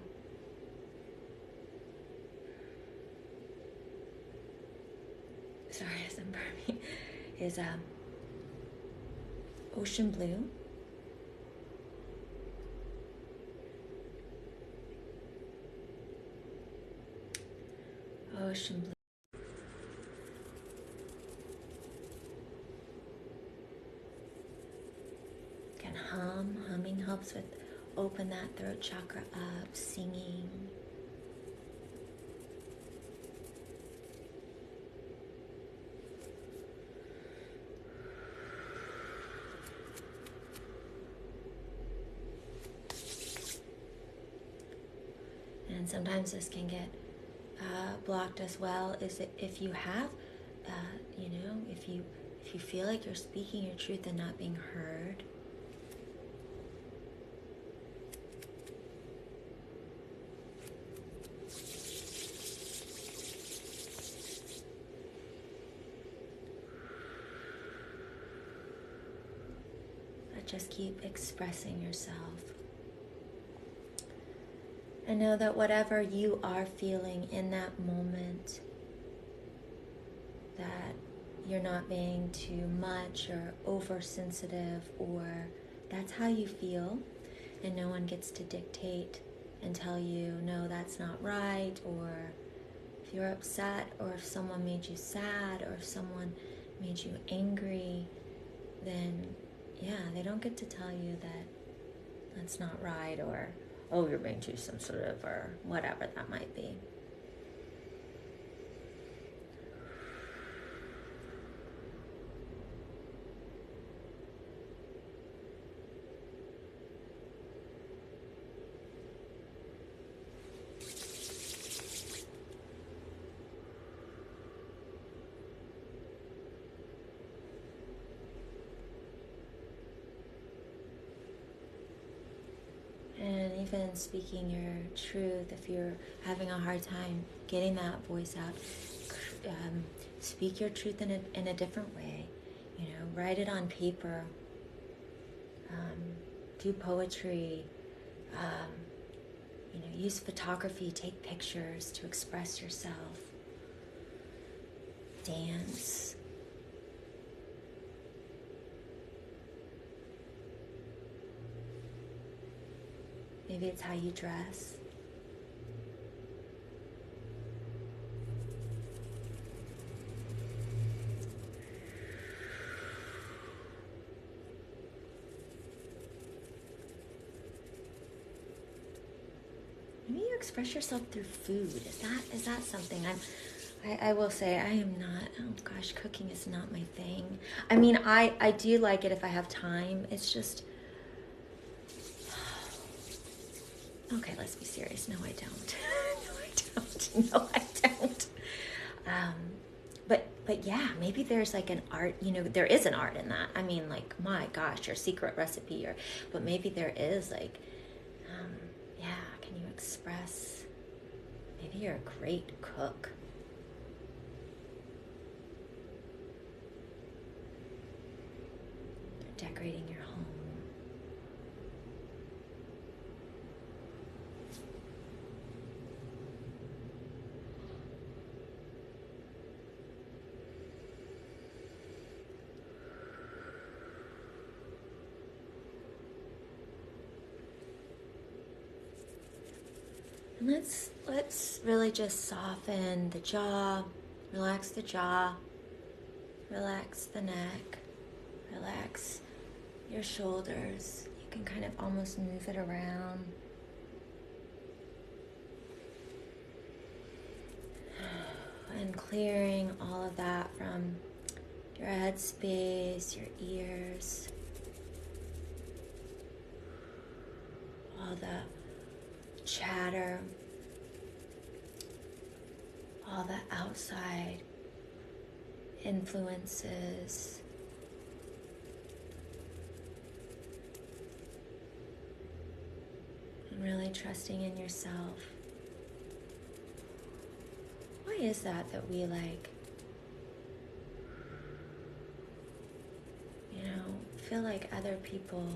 Sorry, as I'm burping, is ocean blue. Ocean blue. Can hum. Humming helps with open that throat chakra up. Singing. And sometimes this can get blocked as well. Is it if you have, if If you feel like you're speaking your truth and not being heard, but just keep expressing yourself. And know that whatever you are feeling in that moment, that you're not being too much or oversensitive, or that's how you feel, and no one gets to dictate and tell you, no, that's not right, or if you're upset, or if someone made you sad, or if someone made you angry, then yeah, they don't get to tell you that that's not right, or oh, you're being too sensitive, or whatever that might be. And even speaking your truth, if you're having a hard time getting that voice out, speak your truth in a different way. Write it on paper. Do poetry. Use photography. Take pictures to express yourself. Dance. Maybe it's how you dress. Maybe you express yourself through food. Is that something? I will say I am not, oh gosh, cooking is not my thing. I mean, I do like it if I have time. It's just, okay, let's be serious. No, I don't. No, I don't. But yeah, maybe there's like an art, there is an art in that. I mean, like, my gosh, your secret recipe, but maybe there is like, can you express, maybe you're a great cook. You're decorating your home. And let's really just soften the jaw, relax the jaw, relax the neck, relax your shoulders. You can kind of almost move it around. And clearing all of that from your head space, your ears, all the chatter, all the outside influences. And really trusting in yourself. Why is that we feel like other people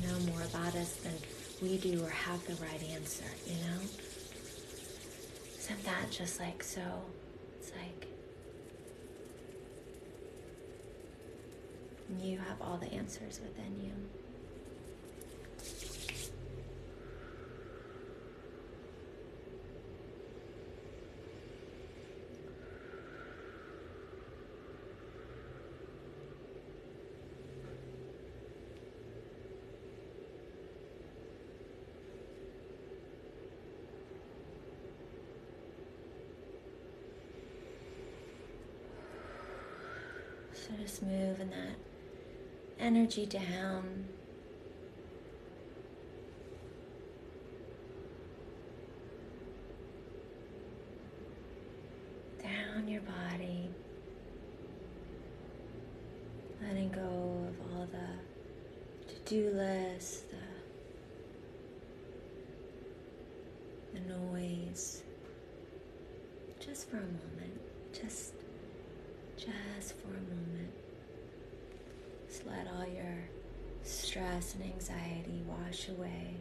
know more about us than we do, or have the right answer, Isn't that just like so? It's like you have all the answers within you. So just moving that energy down. Down your body. to-do list, the noise, just for a moment, just for a moment. Just let all your stress and anxiety wash away.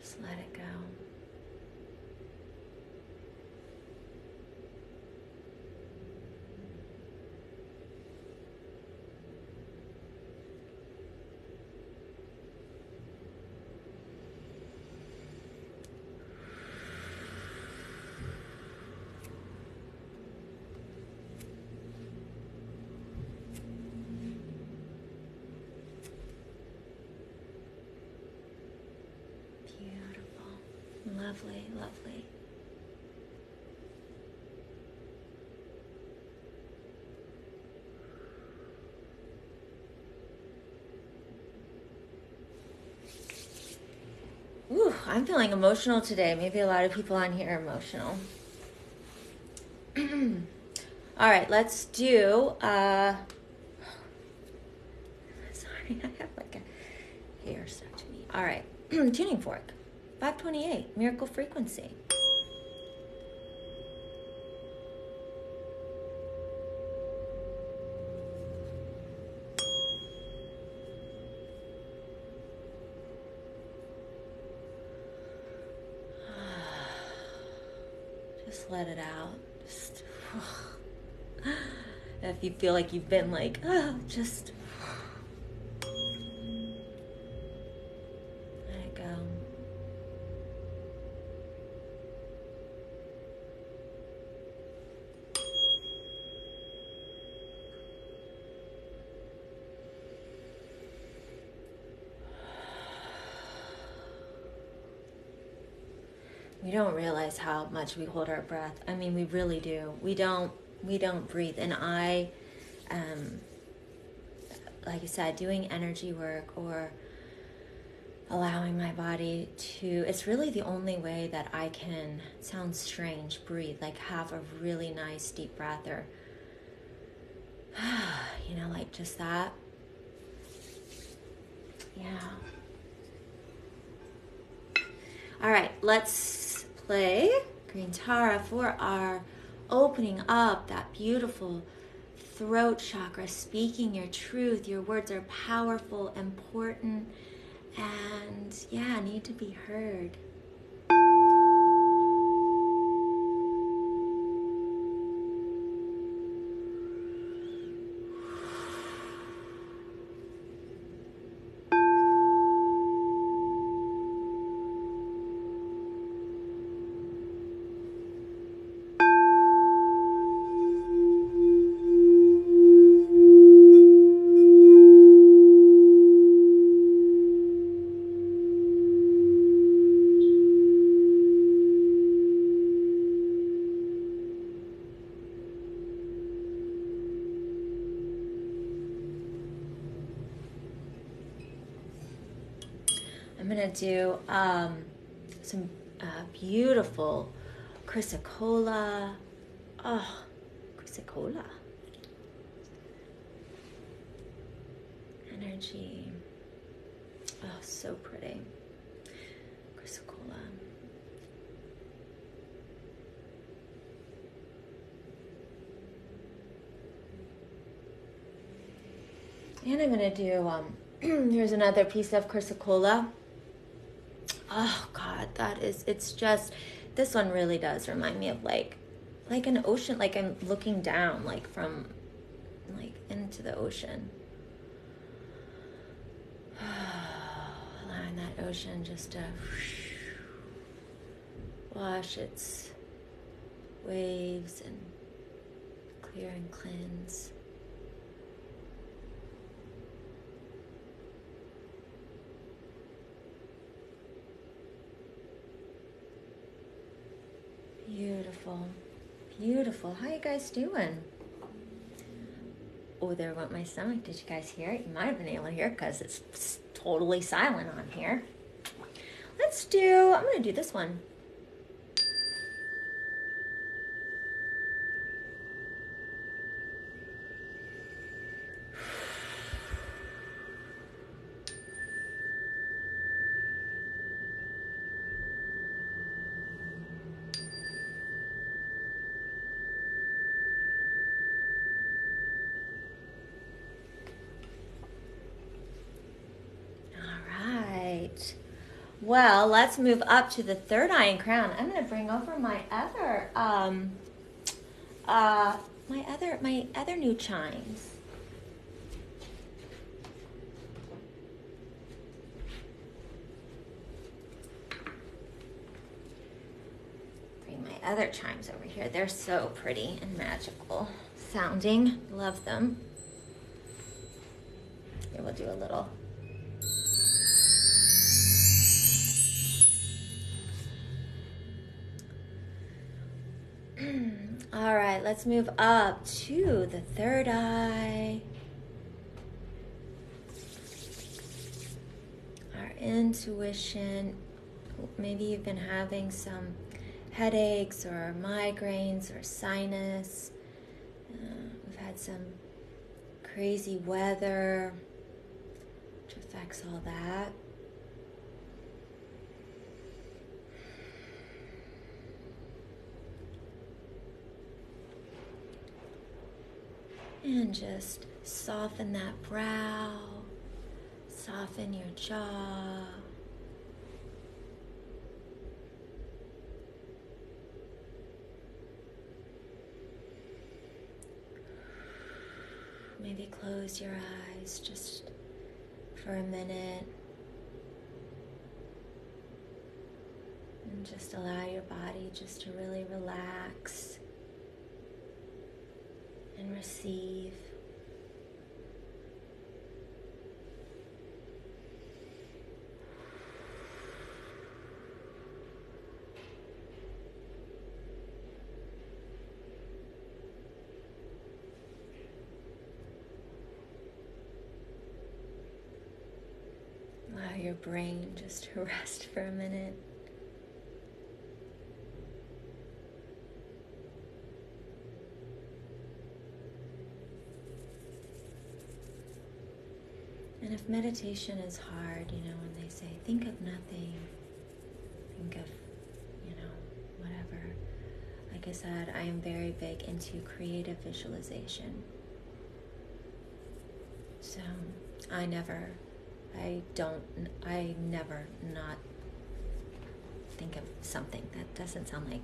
Just let it go. Lovely, lovely. Ooh, I'm feeling emotional today. Maybe a lot of people on here are emotional. All right, let's do, sorry, I have like a hair stuck to me. All right, tuning fork. 528, miracle frequency. Just let it out. Just, if you feel like you've been like, just let it go. We don't realize how much we hold our breath. I mean, we really do. We don't breathe. And I, like I said, doing energy work or allowing my body to, it's really the only way that I can, it sounds strange, breathe, like have a really nice deep breath or, like just that. Yeah. All right, let's play Green Tara for our opening up that beautiful throat chakra, speaking your truth. Your words are powerful, important, and need to be heard. I'm going to do some beautiful chrysocolla. Oh, chrysocolla. Energy. Oh, so pretty. Chrysocolla. And I'm going to do, here's another piece of chrysocolla. Oh God, it's just, this one really does remind me of like an ocean, like I'm looking down, like from, like into the ocean. Allowing that ocean just to wash its waves and clear and cleanse. Beautiful, beautiful. How you guys doing? Oh, there went my stomach. Did you guys hear it? You might have been able to hear it because it's totally silent on here. I'm going to do this one. Well, let's move up to the third eye and crown. I'm going to bring over my other new chimes. Bring my other chimes over here. They're so pretty and magical sounding. Love them. Here, we'll do a little. All right, let's move up to the third eye. Our intuition. Maybe you've been having some headaches or migraines or sinus. We've had some crazy weather, which affects all that. And just soften that brow, soften your jaw. Maybe close your eyes just for a minute. And just allow your body just to really relax and receive. Allow your brain just to rest for a minute. And if meditation is hard, when they say, think of nothing, think of, whatever. Like I said, I am very big into creative visualization. So I never not think of something. That doesn't sound like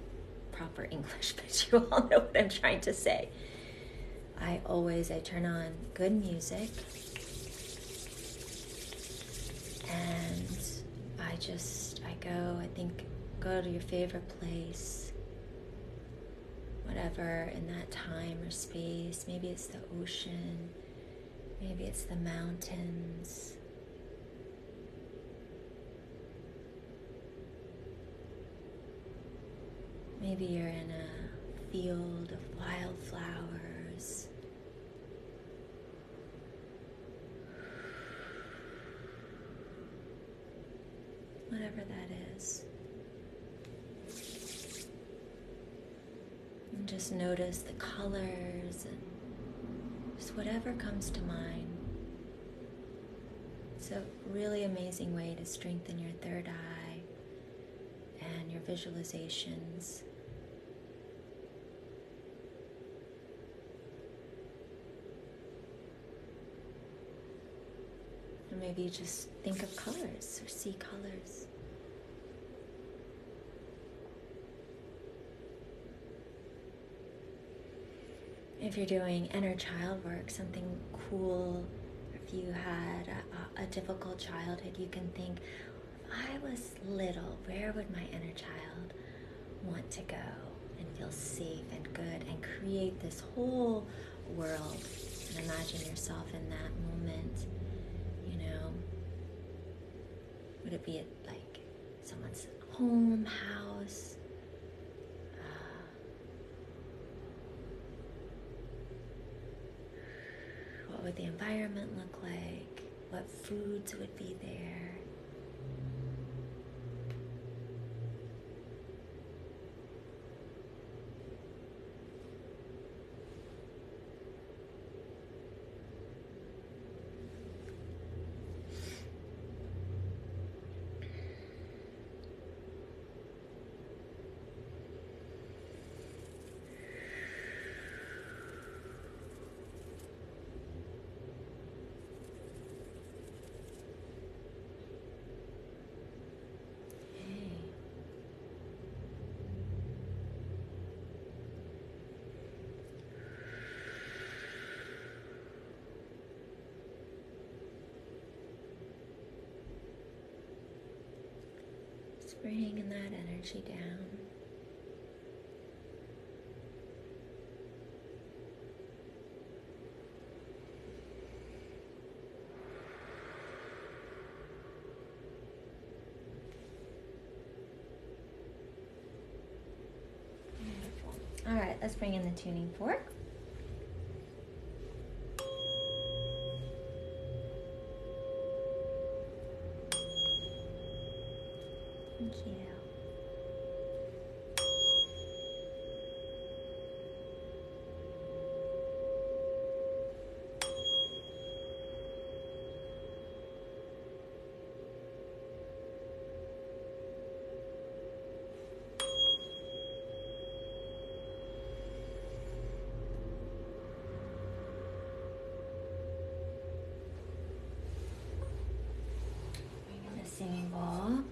proper English, but you all know what I'm trying to say. I turn on good music. And go to your favorite place, whatever in that time or space. Maybe it's the ocean, maybe it's the mountains. Maybe you're in a field of wildflowers. Whatever that is. And just notice the colors and just whatever comes to mind. It's a really amazing way to strengthen your third eye and your visualizations. Or maybe just think of colors or see colors. If you're doing inner child work, something cool, if you had a difficult childhood, you can think, if I was little, where would my inner child want to go and feel safe and good and create this whole world? And imagine yourself in that moment. Would it be at like someone's home, house? What would the environment look like? What foods would be there? Bringing that energy down. Beautiful. All right, let's bring in the tuning fork. Thank you. Bring in the singing bowl.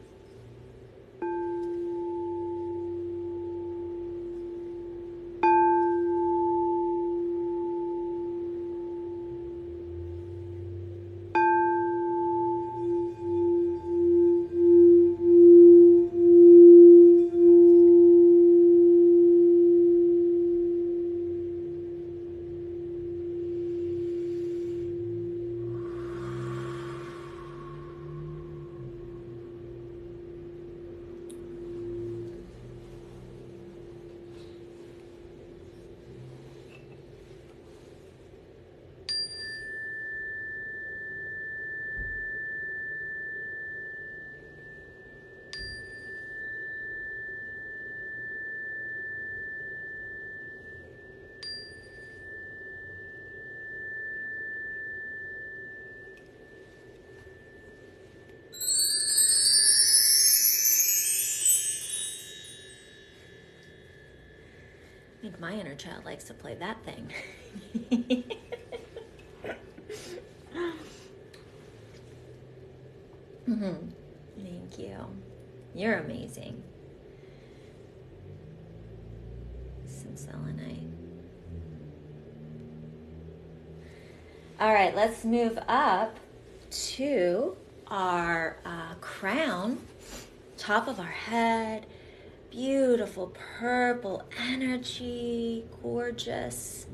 I think my inner child likes to play that thing. Thank you. You're amazing. Some selenite. All right, let's move up to our crown, top of our head. Beautiful purple energy, gorgeous.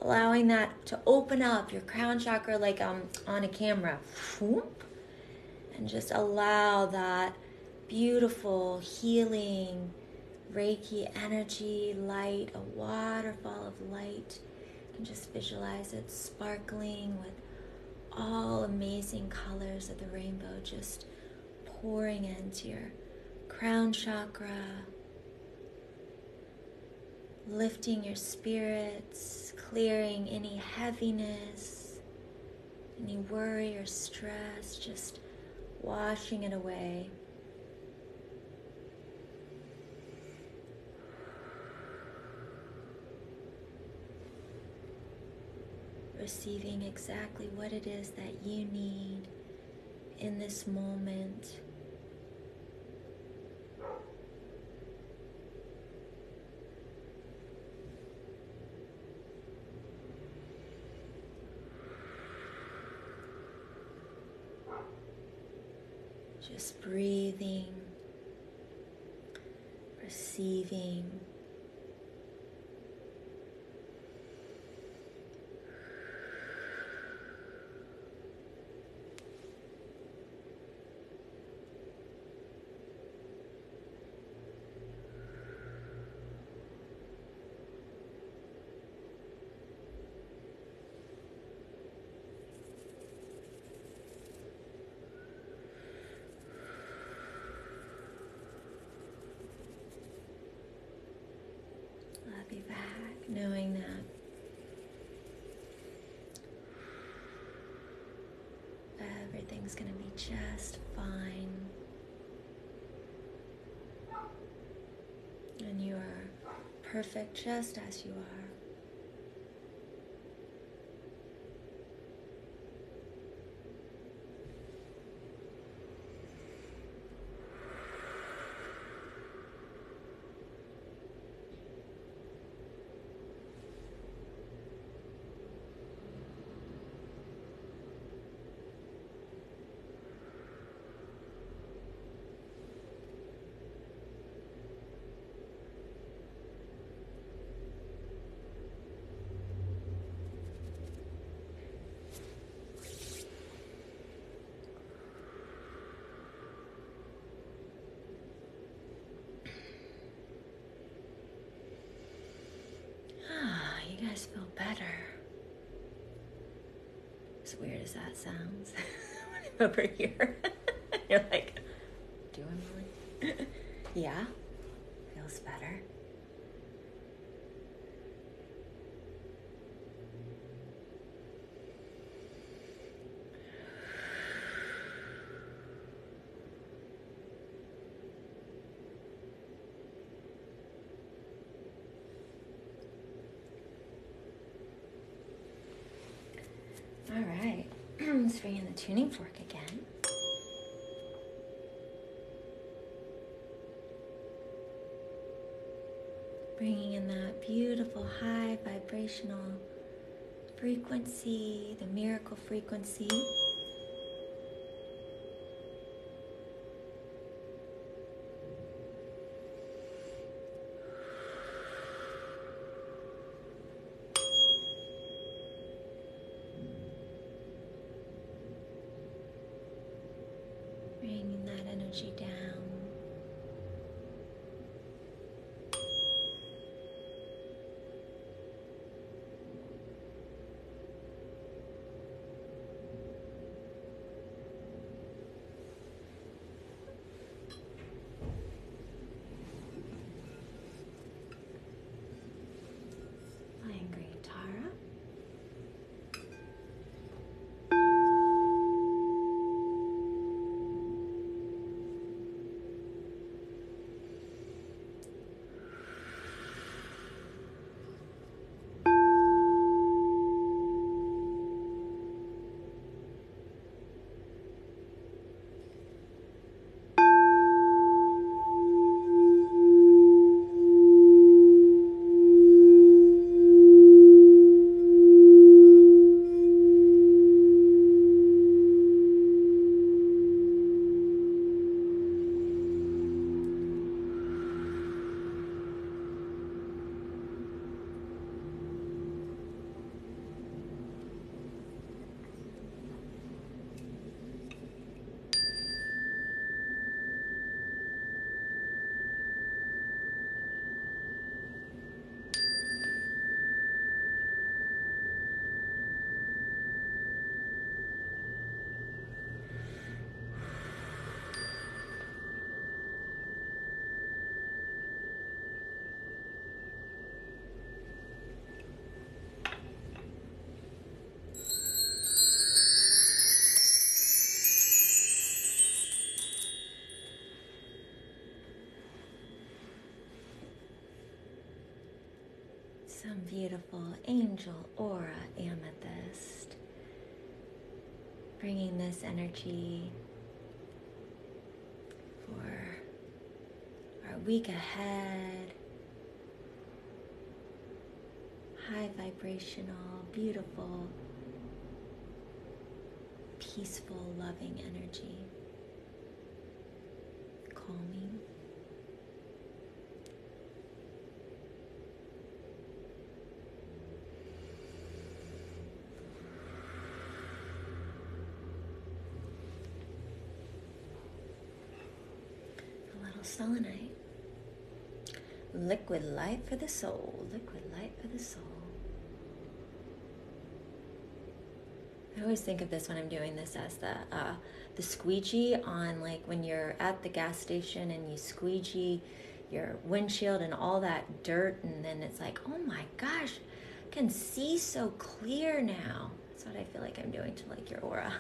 Allowing that to open up your crown chakra like on a camera. And just allow that beautiful healing Reiki energy, light, a waterfall of light. You can just visualize it sparkling with all amazing colors of the rainbow just pouring into your crown chakra, lifting your spirits, clearing any heaviness, any worry or stress, just washing it away. Receiving exactly what it is that you need in this moment. Just breathing, receiving. I'll be back knowing that everything's going to be just fine. And you are perfect just as you are. better. As weird as that sounds. Over here. You're like, do I really? Yeah, feels better. All right, let's bring in the tuning fork again. Bringing in that beautiful high vibrational frequency, the miracle frequency. Bringing that energy down. Playing green Tara. Some beautiful angel aura amethyst. Bringing this energy for our week ahead. High vibrational, beautiful, peaceful, loving energy. Calming. Selenite. Liquid light for the soul. Liquid light for the soul. I always think of this when I'm doing this as the squeegee on, like, when you're at the gas station and you squeegee your windshield and all that dirt, and then it's like, oh my gosh, I can see so clear now. That's what I feel like I'm doing to, like, your aura.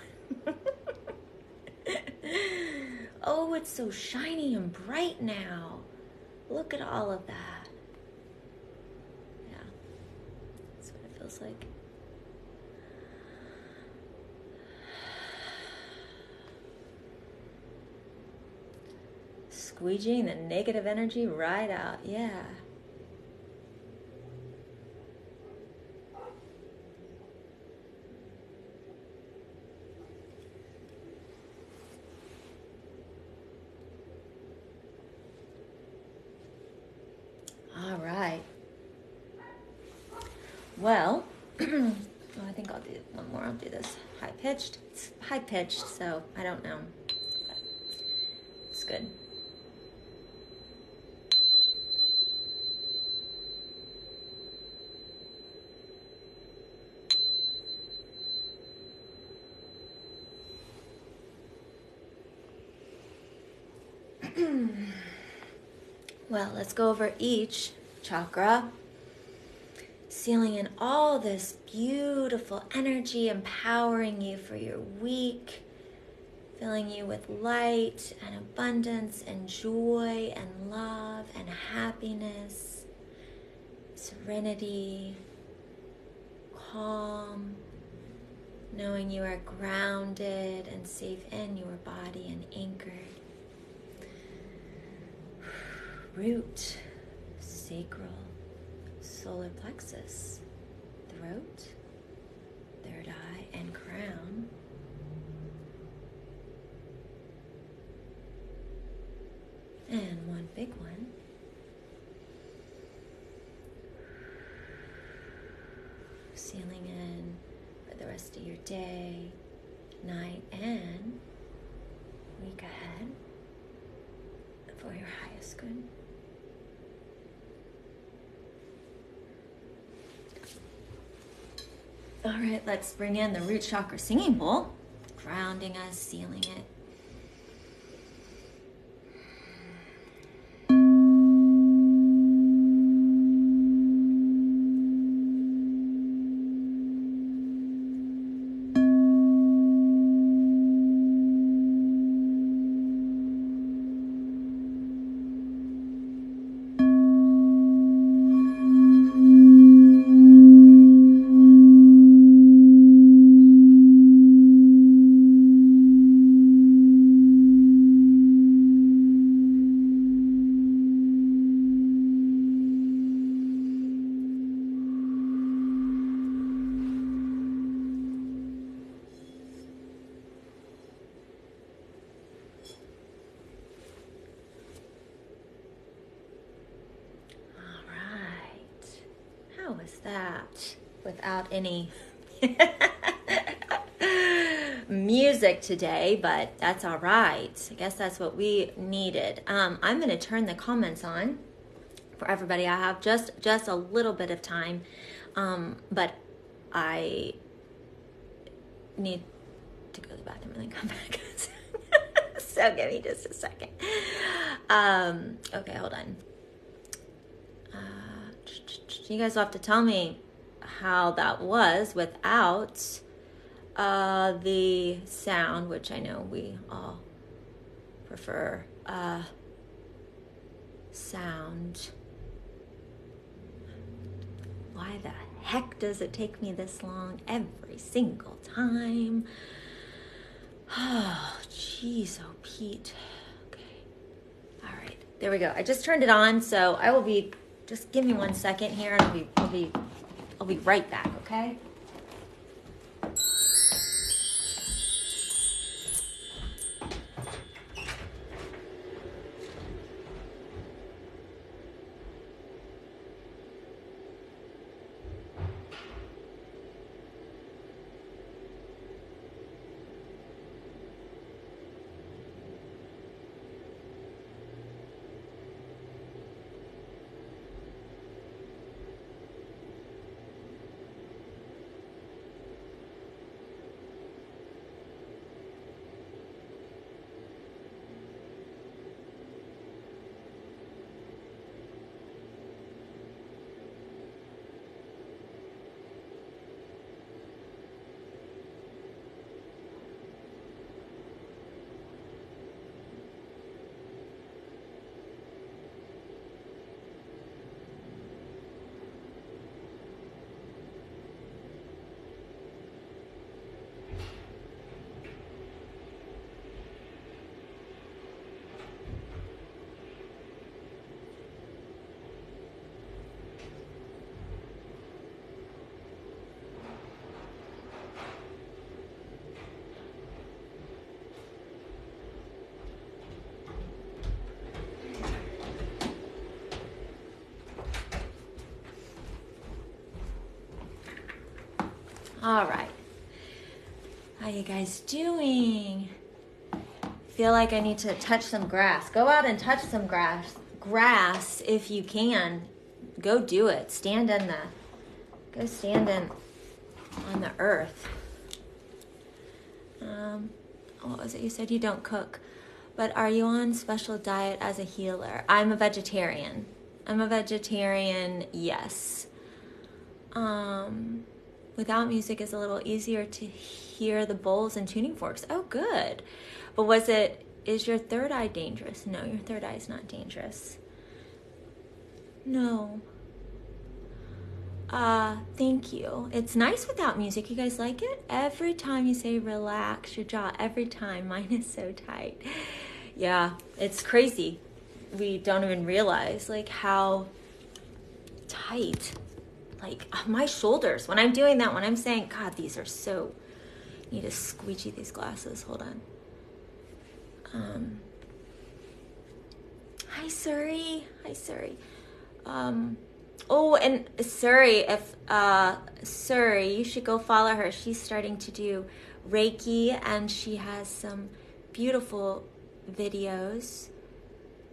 Oh, it's so shiny and bright now. Look at all of that. Yeah, that's what it feels like. Squeegeeing the negative energy right out. Yeah. All right. Well, I think I'll do one more. I'll do this high pitched. It's high pitched, so I don't know. But it's good. Well, let's go over each chakra, sealing in all this beautiful energy, empowering you for your week, filling you with light and abundance and joy and love and happiness, serenity, calm, knowing you are grounded and safe in your body and anchored. Root, sacral, solar plexus, throat, third eye, and crown. And one big one. Sealing in for the rest of your day, night, and week ahead for your highest good. All right, let's bring in the root chakra singing bowl, grounding us, sealing it. How was that? Without any music today, but that's all right. I guess that's what we needed. I'm going to turn the comments on for everybody. I have just a little bit of time, but I need to go to the bathroom and then come back. So give me just a second. Okay, hold on. You guys will have to tell me how that was without the sound, which I know we all prefer sound. Why the heck does it take me this long every single time? Oh, jeez, oh, Pete. Okay. All right, there we go. I just turned it on, so I will be... Just give me 1 second here, and I'll be right back, okay? All right. How you guys doing? Feel like I need to touch some grass. Go out and touch some grass if you can. Go do it. Stand on the earth. What was it? You said you don't cook. But are you on special diet as a healer? I'm a vegetarian. Yes. Without music is a little easier to hear the bowls and tuning forks. Oh, good. But is your third eye dangerous? No, your third eye is not dangerous. No. Thank you. It's nice without music. You guys like it? Every time you say relax your jaw, every time. Mine is so tight. Yeah, it's crazy. We don't even realize like how tight, like my shoulders, when I'm doing that, when I'm saying, God, these are so, I need to squeegee these glasses. Hold on. Hi, Suri. Oh, and Suri, Suri, you should go follow her. She's starting to do Reiki, and she has some beautiful videos.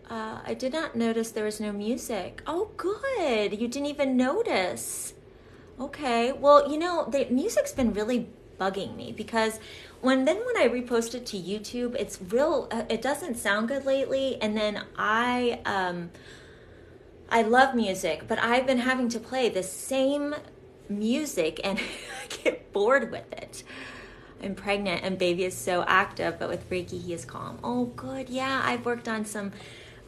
I did not notice there was no music. Oh, good. You didn't even notice. Okay. Well, the music's been really bugging me because when I repost it to YouTube, it doesn't sound good lately. And then I love music, but I've been having to play the same music and I get bored with it. I'm pregnant and baby is so active, but with Reiki, he is calm. Oh, good. Yeah, I've worked on some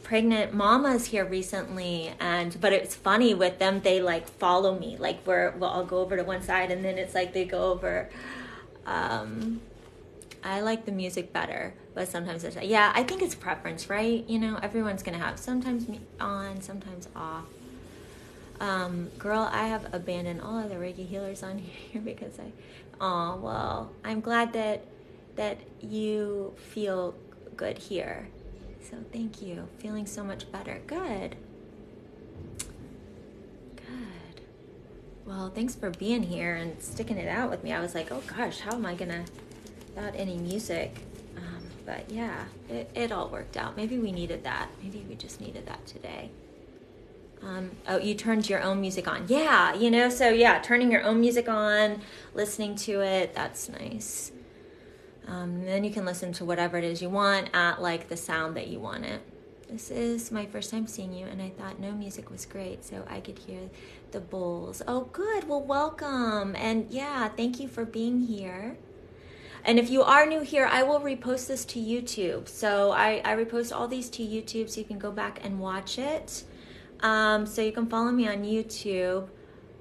pregnant mamas here recently, but it's funny with them. They like follow me, like I'll go over to one side and then it's like they go over. I like the music better, but sometimes I think it's preference, right? Everyone's gonna have sometimes on, sometimes off. Girl, I have abandoned all of the Reiki healers on here because well, I'm glad that you feel good here. So thank you. Feeling so much better. Good. Well, thanks for being here and sticking it out with me. I was like, oh gosh, how am I gonna, without any music? But yeah, it all worked out. Maybe we needed that. Maybe we just needed that today. Oh, you turned your own music on. Yeah, so yeah, turning your own music on, listening to it, that's nice. Then you can listen to whatever it is you want at like the sound that you want it. This is my first time seeing you, and I thought no music was great, so I could hear the bowls. Oh, good. Well, welcome. And yeah, thank you for being here. And if you are new here, I will repost this to YouTube. So I repost all these to YouTube so you can go back and watch it. So you can follow me on YouTube.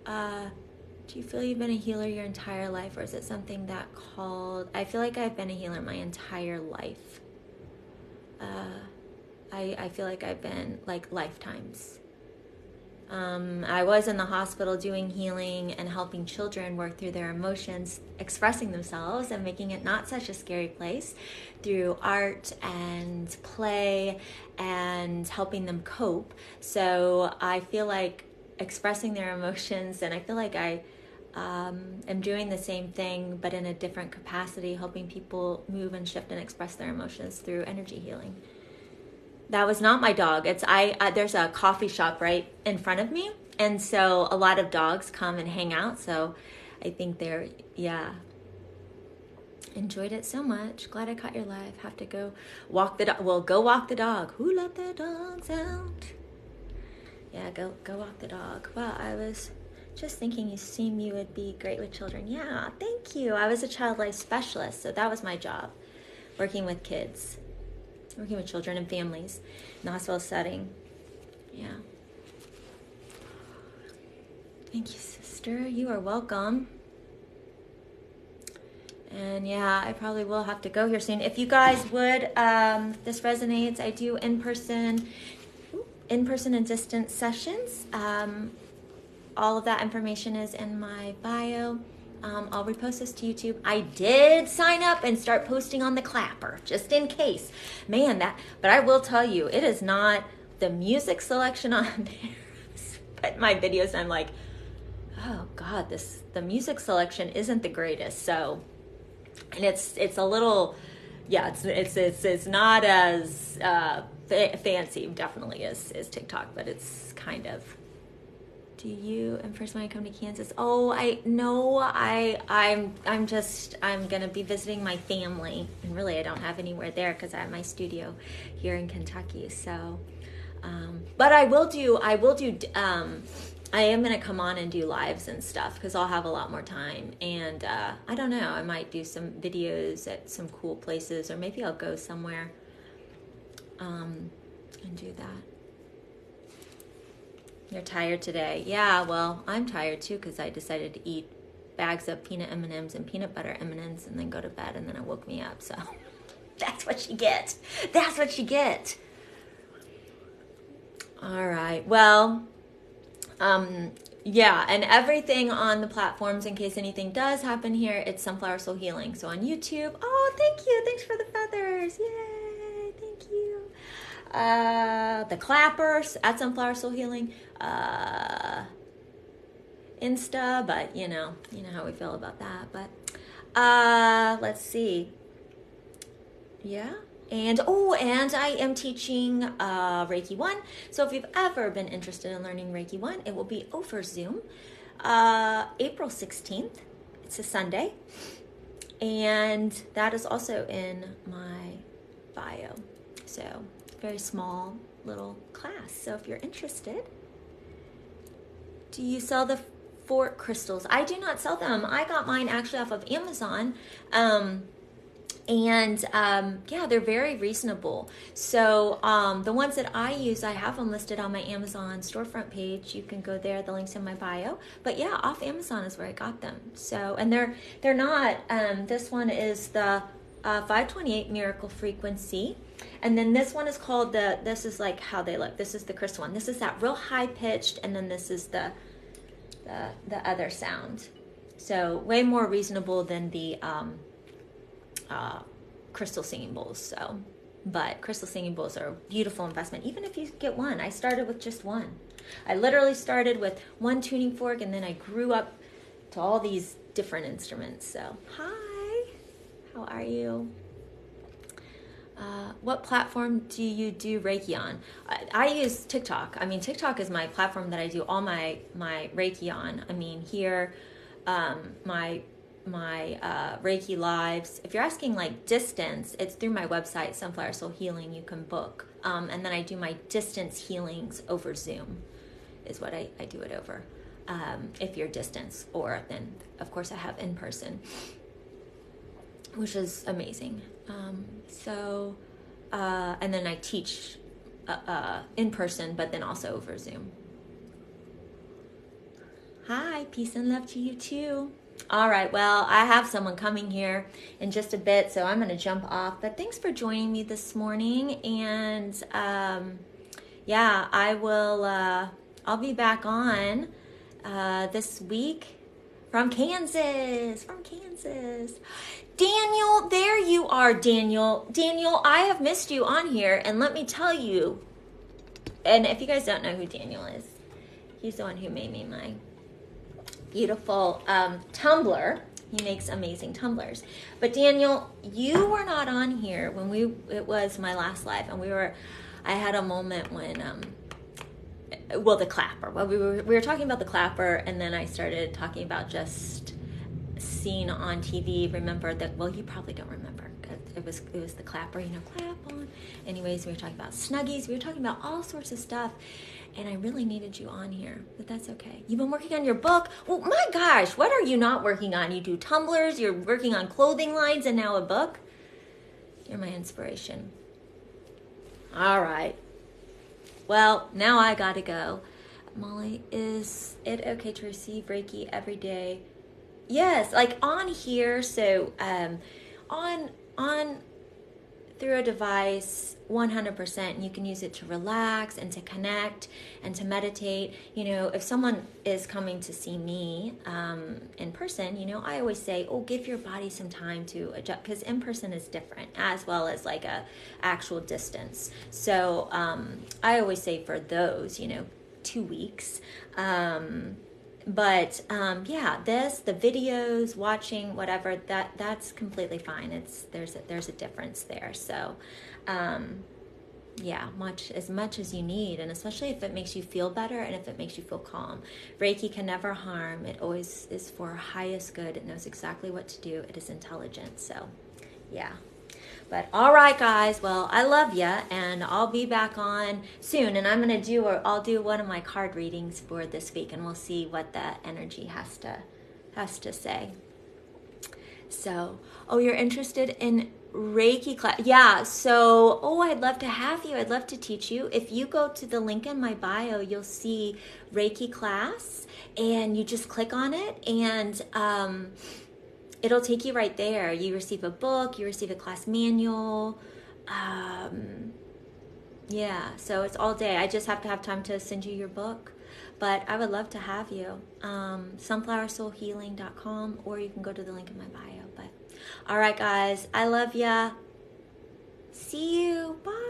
Do you feel you've been a healer your entire life, or is it something I feel like I've been a healer my entire life. I feel like I've been like lifetimes. I was in the hospital doing healing and helping children work through their emotions, expressing themselves and making it not such a scary place through art and play and helping them cope. So I feel like expressing their emotions, and I feel like I am doing the same thing but in a different capacity, helping people move and shift and express their emotions through energy healing. That was not my dog. There's a coffee shop right in front of me, and so a lot of dogs come and hang out, so I think enjoyed it so much. Glad I caught your live. Have to go walk the dog. Well, go walk the dog. Who let the dogs out? Yeah, go walk the dog. Wow, I was just thinking you would be great with children. Yeah, thank you. I was a child life specialist, so that was my job, working with kids. Working with children and families in the hospital setting. Yeah. Thank you, sister. You are welcome. And yeah, I probably will have to go here soon. If you guys would, this resonates, I do in-person and distance sessions. All of that information is in my bio. I'll repost this to YouTube. I did sign up and start posting on the Clapper, just in case. But I will tell you, it is not the music selection on there. But my videos, I'm like, oh God, the music selection isn't the greatest. So, and it's a little, yeah, it's not as fancy, definitely as TikTok, but it's kind of, Do you in person when I come to Kansas? Oh, I'm gonna be visiting my family, and really I don't have anywhere there because I have my studio here in Kentucky. So, but I am gonna come on and do lives and stuff because I'll have a lot more time. And I don't know, I might do some videos at some cool places, or maybe I'll go somewhere and do that. You're tired today. Yeah, well, I'm tired too because I decided to eat bags of peanut M&Ms and peanut butter M&Ms and then go to bed, and then it woke me up. So that's what you get. That's what you get. All right. Well, yeah, and everything on the platforms, in case anything does happen here, it's Sunflower Soul Healing. So on YouTube, oh, thank you. Thanks for the feathers. Yay. Thank you. The clappers at Sunflower Soul Healing. Insta, but you know how we feel about that. But let's see. Yeah. And I am teaching Reiki 1. So if you've ever been interested in learning Reiki 1, it will be over Zoom. April 16th. It's a Sunday. And that is also in my bio. So very small little class. So if you're interested. Do you sell the fort crystals? I do not sell them. I got mine actually off of Amazon. Yeah, they're very reasonable. So the ones that I use, I have them listed on my Amazon storefront page. You can go there. The link's in my bio. But yeah, off Amazon is where I got them. So, and they're not, this one is the 528 Miracle Frequency. And then this one is called this is like how they look. This is the crystal one. This is that real high pitched, and then this is the other sound. So way more reasonable than the crystal singing bowls. So, but crystal singing bowls are a beautiful investment. Even if you get one, I started with just one. I literally started with one tuning fork, and then I grew up to all these different instruments. So, hi, how are you? What platform do you do Reiki on? I use TikTok. I mean, TikTok is my platform that I do all my Reiki on. I mean, here, my Reiki lives. If you're asking like distance, it's through my website, Sunflower Soul Healing. You can book, and then I do my distance healings over Zoom. Is what I do it over. If you're distance, or then of course I have in person, which is amazing. And then I teach in person, but then also over Zoom. Hi, peace and love to you too. All right, well, I have someone coming here in just a bit, so I'm going to jump off. But thanks for joining me this morning. And yeah, I'll be back on this week from Kansas. Daniel, there you are, Daniel. Daniel, I have missed you on here, and let me tell you, and if you guys don't know who Daniel is, he's the one who made me my beautiful tumbler. He makes amazing tumblers. But Daniel, you were not on here when it was my last live, and I had a moment when the clapper. Well, we were talking about the clapper, and then I started talking about just seen on TV. Remember that? Well, you probably don't remember. It was the clapper, clap on. Anyways, we were talking about Snuggies. We were talking about all sorts of stuff, and I really needed you on here, but that's okay. You've been working on your book. Well, my gosh, what are you not working on? You do tumblers. You're working on clothing lines, and now a book. You're my inspiration. All right. Well, now I gotta go. Molly, is it okay to receive Reiki every day? Yes, like on here. So on through a device, 100%, and you can use it to relax and to connect and to meditate. If someone is coming to see me in person, I always say, give your body some time to adjust, because in person is different, as well as like a actual distance. So I always say for those, 2 weeks. But yeah, the videos, watching, whatever, that's completely fine. There's a difference there. So Yeah, as much as you need, and especially if it makes you feel better and if it makes you feel calm. Reiki can never harm. It always is for our highest good. It knows exactly what to do. It is intelligent. So, yeah. But all right, guys. Well, I love you, and I'll be back on soon. And I'll do one of my card readings for this week, and we'll see what the energy has to say. So, oh, you're interested in Reiki class? Yeah. So, I'd love to have you. I'd love to teach you. If you go to the link in my bio, you'll see Reiki class, and you just click on it, and it'll take you right there. You receive a book, you receive a class manual. Yeah, so it's all day. I just have to have time to send you your book. But I would love to have you. Sunflowersoulhealing.com, or you can go to the link in my bio. But all right, guys, I love ya. See you. Bye.